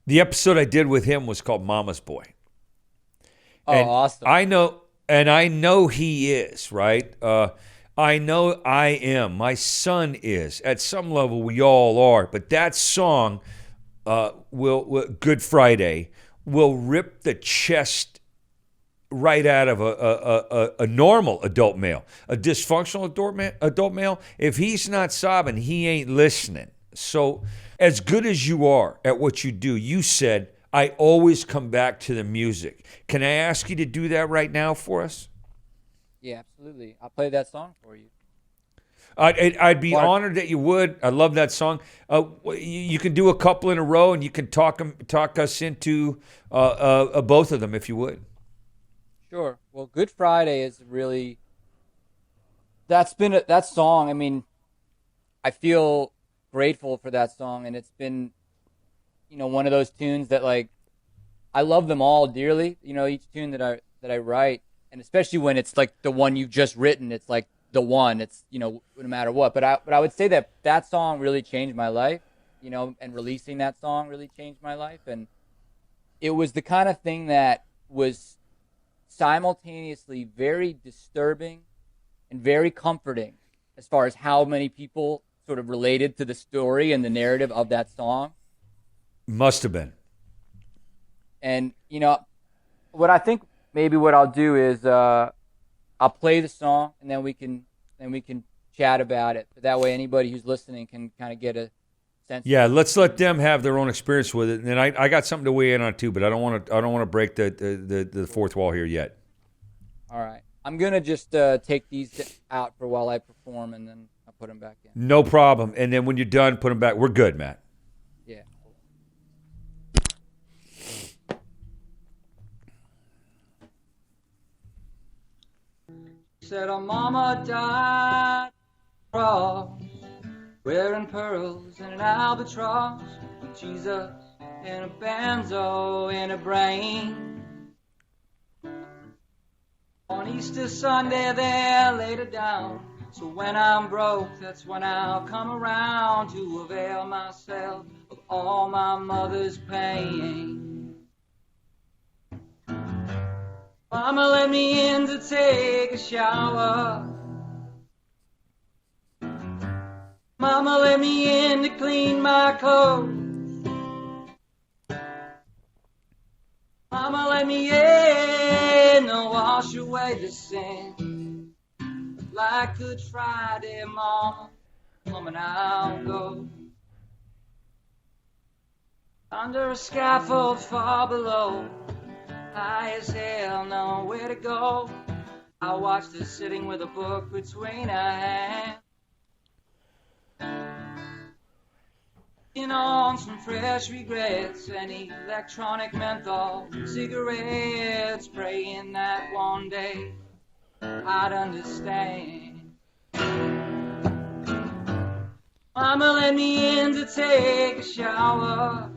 episode I did with him was called Mama's Boy. Oh, awesome. I know he is, right? I know I am. My son is. At some level, we all are. But that song, Good Friday, will rip the chest right out of a normal adult male. A dysfunctional adult male, if he's not sobbing, he ain't listening. So as good as you are at what you do, you said, I always come back to the music. Can I ask you to do that right now for us? Yeah, absolutely. I'll play that song for you. I'd be honored that you would. I love that song. You can do a couple in a row, and you can talk us into both of them if you would. Sure. Well, Good Friday is really, that song. I mean, I feel grateful for that song, and it's been, one of those tunes that, like, I love them all dearly. Each tune that I write, and especially when it's like the one you've just written, it's like the one. It's no matter what. But I would say that song really changed my life. And releasing that song really changed my life, and it was the kind of thing that was simultaneously very disturbing and very comforting, as far as how many people sort of related to the story and the narrative of that song. Must have been. And, what I think maybe what I'll do is I'll play the song, and then we can chat about it. But that way, anybody who's listening can kind of get a sense. Yeah, let's let them have their own experience with it. And then I got something to weigh in on too, but I don't want to break the fourth wall here yet. All right, I'm gonna just take these out for while I perform, and then I'll put them back in. No problem. And then when you're done, put them back. We're good, Matt. Yeah. Said our mama died cross, wearing pearls and an albatross, with Jesus and a banjo in her brain. On Easter Sunday they laid her down, so when I'm broke, that's when I'll come around to avail myself of all my mother's pain. Mama let me in to take a shower. Mama let me in to clean my clothes. Mama let me in to wash away the sin. Like Good Friday, Mama, Mama now go. Under a scaffold far below, high as hell, nowhere to go. I watched her sitting with a book between her hands, on some fresh regrets and electronic menthol cigarettes, praying that one day I'd understand. Mama let me in to take a shower.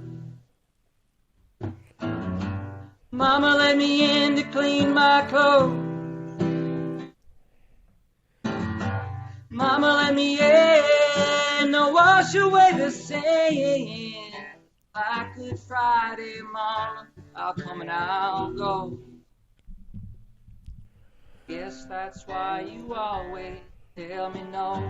Mama let me in to clean my clothes. Mama let me in to wash away the sin. Like Good Friday, Mama, I'll come and I'll go. Guess that's why you always tell me no.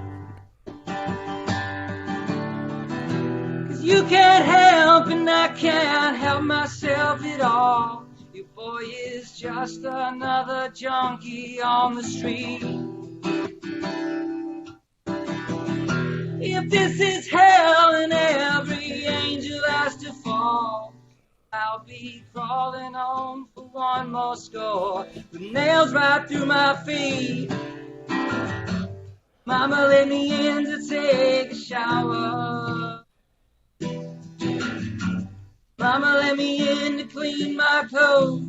'Cause you can't help and I can't help myself at all. Your boy is just another junkie on the street. If this is hell and every angel has to fall, I'll be crawling on for one more score, with nails right through my feet. Mama let me in to take a shower. Mama let me in to clean my clothes.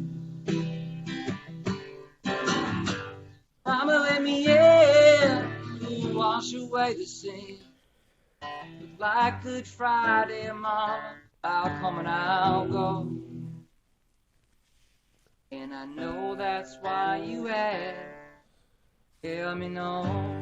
Mama let me in to wash away the sin. Like Good Friday, Mama, I'll come and I'll go. And I know that's why you ask, tell me no.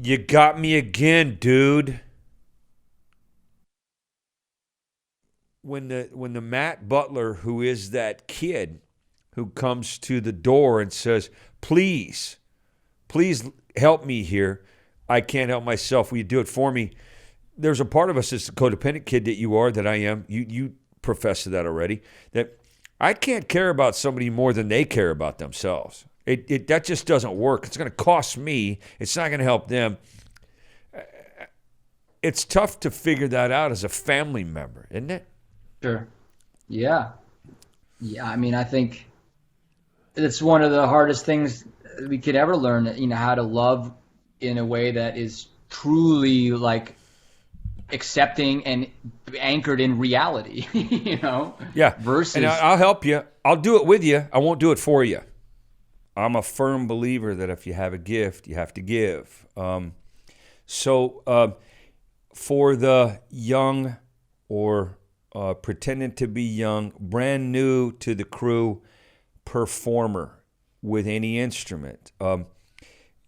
You got me again, dude. When the Matt Butler, who is that kid who comes to the door and says, please help me here. I can't help myself. Will you do it for me? There's a part of us that's the codependent kid that you are, that I am. You profess to that already. That I can't care about somebody more than they care about themselves. That just doesn't work. It's going to cost me. It's not going to help them. It's tough to figure that out as a family member, isn't it? Sure. Yeah. I mean, I think it's one of the hardest things we could ever learn, how to love in a way that is truly like accepting and anchored in reality, Yeah. Versus. And I'll help you. I'll do it with you. I won't do it for you. I'm a firm believer that if you have a gift, you have to give. So for the young or pretending to be young, brand new to the crew performer with any instrument,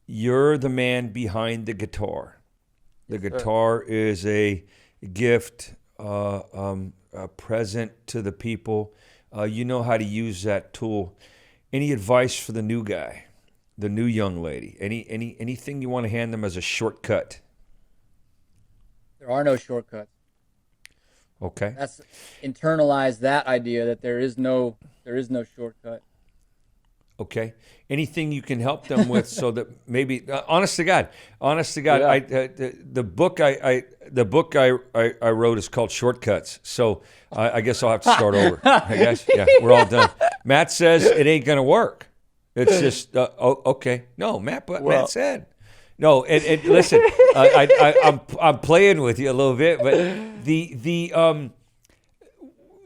you're the man behind the guitar. The guitar is a gift, a present to the people. You know how to use that tool. Any advice for the new guy, the new young lady? Anything you want to hand them as a shortcut? There are no shortcuts. Okay. That's internalize that idea that there is no shortcut. Okay. Anything you can help them with, so that maybe, honest to God, Yeah. the book I wrote is called Shortcuts. So I guess I'll have to start over. I guess, yeah, we're all done. Matt says it ain't gonna work. It's just okay. No, Matt said no. And listen, I'm playing with you a little bit, but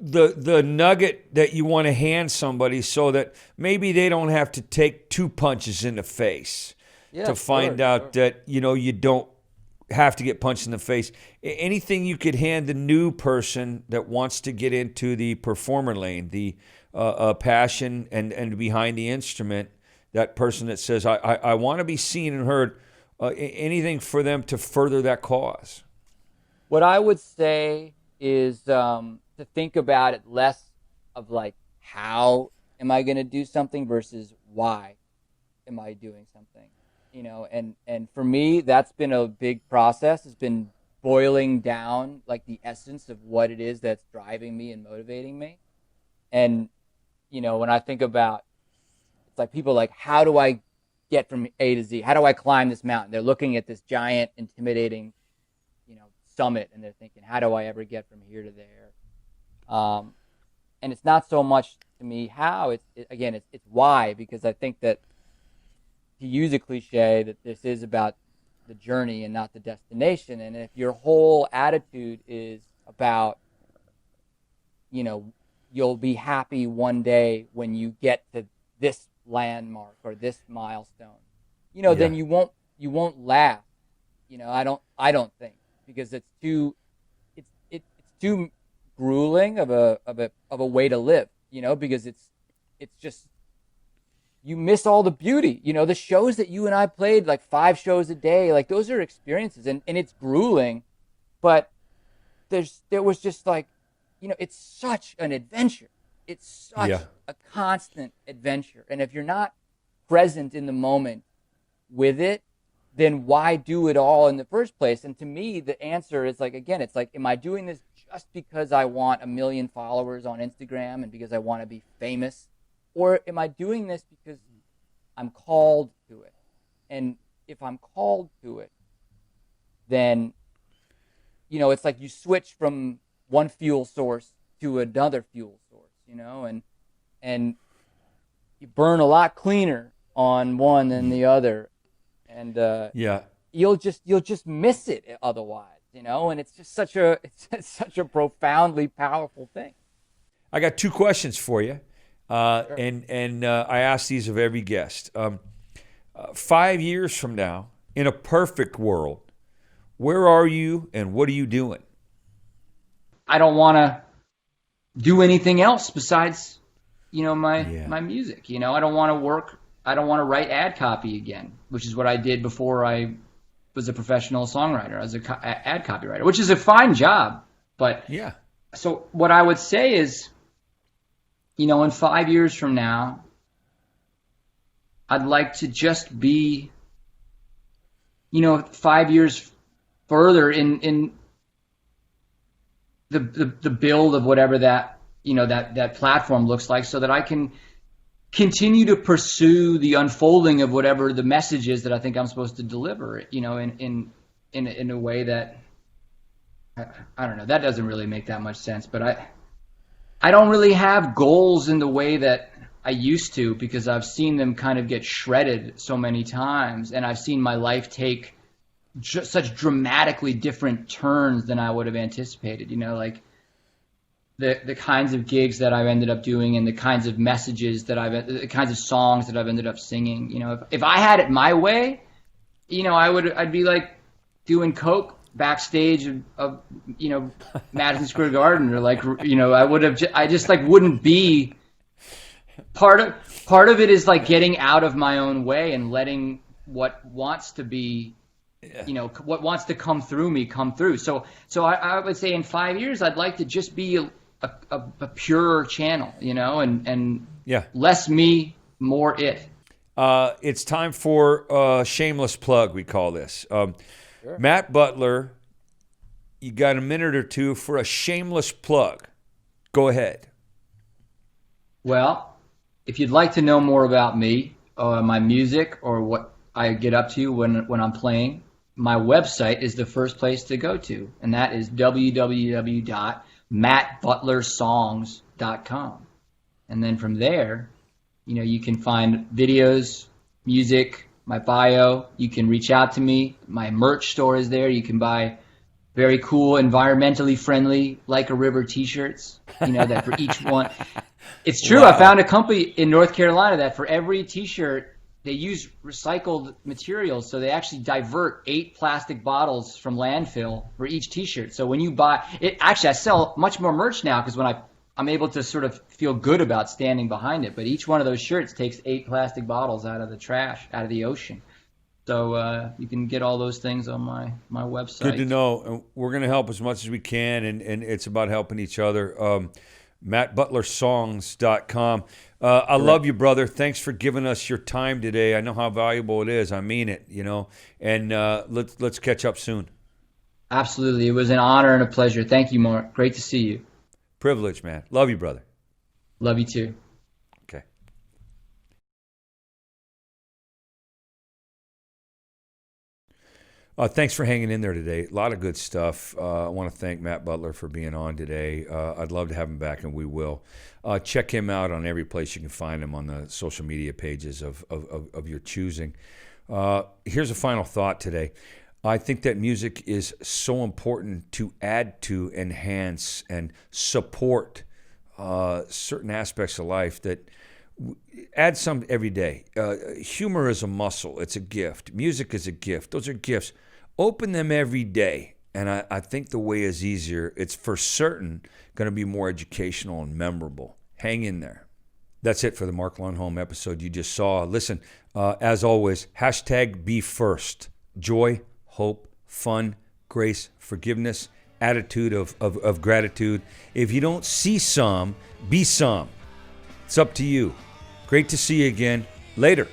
the nugget that you want to hand somebody, so that maybe they don't have to take 2 punches in the face to find out that, you don't have to get punched in the face. Anything you could hand the new person that wants to get into the performer lane, the passion and behind the instrument, that person that says, I want to be seen and heard, anything for them to further that cause? What I would say is to think about it less of like, how am I going to do something versus why am I doing something? And for me, that's been a big process. It's been boiling down like the essence of what it is that's driving me and motivating me. And, when I think about, it's like people like, how do I get from A to Z? How do I climb this mountain? They're looking at this giant, intimidating, summit, and they're thinking, how do I ever get from here to there? And it's not so much to me how, it's why, because I think that, to use a cliche, that this is about the journey and not the destination. And if your whole attitude is about, you'll be happy one day when you get to this landmark or this milestone, then you won't laugh. I don't think, because it's too grueling of a way to live, because it's just, you miss all the beauty. The shows that you and I played, like 5 shows a day, like those are experiences, and it's grueling, but there was just like, it's such an adventure. It's such a constant adventure. And if you're not present in the moment with it, then why do it all in the first place? And to me, the answer is like, again, it's like, am I doing this just because I want 1 million followers on Instagram and because I want to be famous? Or am I doing this because I'm called to it? And if I'm called to it, then, it's like you switch from one fuel source to another fuel source, and you burn a lot cleaner on one than the other. And you'll just miss it otherwise, and it's just such a profoundly powerful thing. I got 2 questions for you. Sure. And I ask these of every guest. 5 years from now, in a perfect world, where are you and what are you doing? I don't want to do anything else besides, my music. I don't want to work. I don't want to write ad copy again, which is what I did before I was a professional songwriter. I was an ad copywriter, which is a fine job. But so what I would say is, in 5 years from now, I'd like to just be, 5 years further in the build of whatever that, that platform looks like, so that I can continue to pursue the unfolding of whatever the message is that I think I'm supposed to deliver, in a way that, I don't know, that doesn't really make that much sense, but I don't really have goals in the way that I used to, because I've seen them kind of get shredded so many times, and I've seen my life take such dramatically different turns than I would have anticipated, like the kinds of gigs that I've ended up doing and the kinds of messages that the kinds of songs that I've ended up singing. If I had it my way, I'd be like doing coke backstage of Madison Square Garden, or like, I just like wouldn't be part of it is like getting out of my own way and letting what wants to be, what wants to come through me come through. So I would say in 5 years, I'd like to just be a pure channel, and less me, more it. It's time for shameless plug, we call this. Sure. Matt Butler you got a minute or two for a shameless plug. Go ahead. Well, if you'd like to know more about me, my music, or what I get up to when I'm playing, my website is the first place to go to, and that is www.mattbutlersongs.com. And then from there, you can find videos, music, my bio. You can reach out to me. My merch store is there. You can buy very cool, environmentally friendly, Like a River t-shirts, that for each one. It's true. Wow. I found a company in North Carolina that for every t-shirt, they use recycled materials. So they actually divert 8 plastic bottles from landfill for each t-shirt. So when you buy it, actually, I sell much more merch now because when I'm able to sort of feel good about standing behind it. But each one of those shirts takes 8 plastic bottles out of the trash, out of the ocean. So you can get all those things on my website. Good to know. We're going to help as much as we can, and it's about helping each other. MattButlerSongs.com. I love you, brother. Thanks for giving us your time today. I know how valuable it is. I mean it, And let's catch up soon. Absolutely. It was an honor and a pleasure. Thank you, Mark. Great to see you. Privilege, man. Love you, brother. Love you too. Okay. Thanks for hanging in there today. A lot of good stuff. I want to thank Matt Butler for being on today. I'd love to have him back, and we will. Check him out on every place you can find him on the social media pages of your choosing. Here's a final thought today. I think that music is so important to add to, enhance, and support certain aspects of life that add some every day. Humor is a muscle. It's a gift. Music is a gift. Those are gifts. Open them every day. And I think the way is easier. It's for certain going to be more educational and memorable. Hang in there. That's it for the Mark Lundholm episode you just saw. Listen, as always, #BeFirst. Joy, hope, fun, grace, forgiveness, attitude of gratitude. If you don't see some, be some. It's up to you. Great to see you again. Later.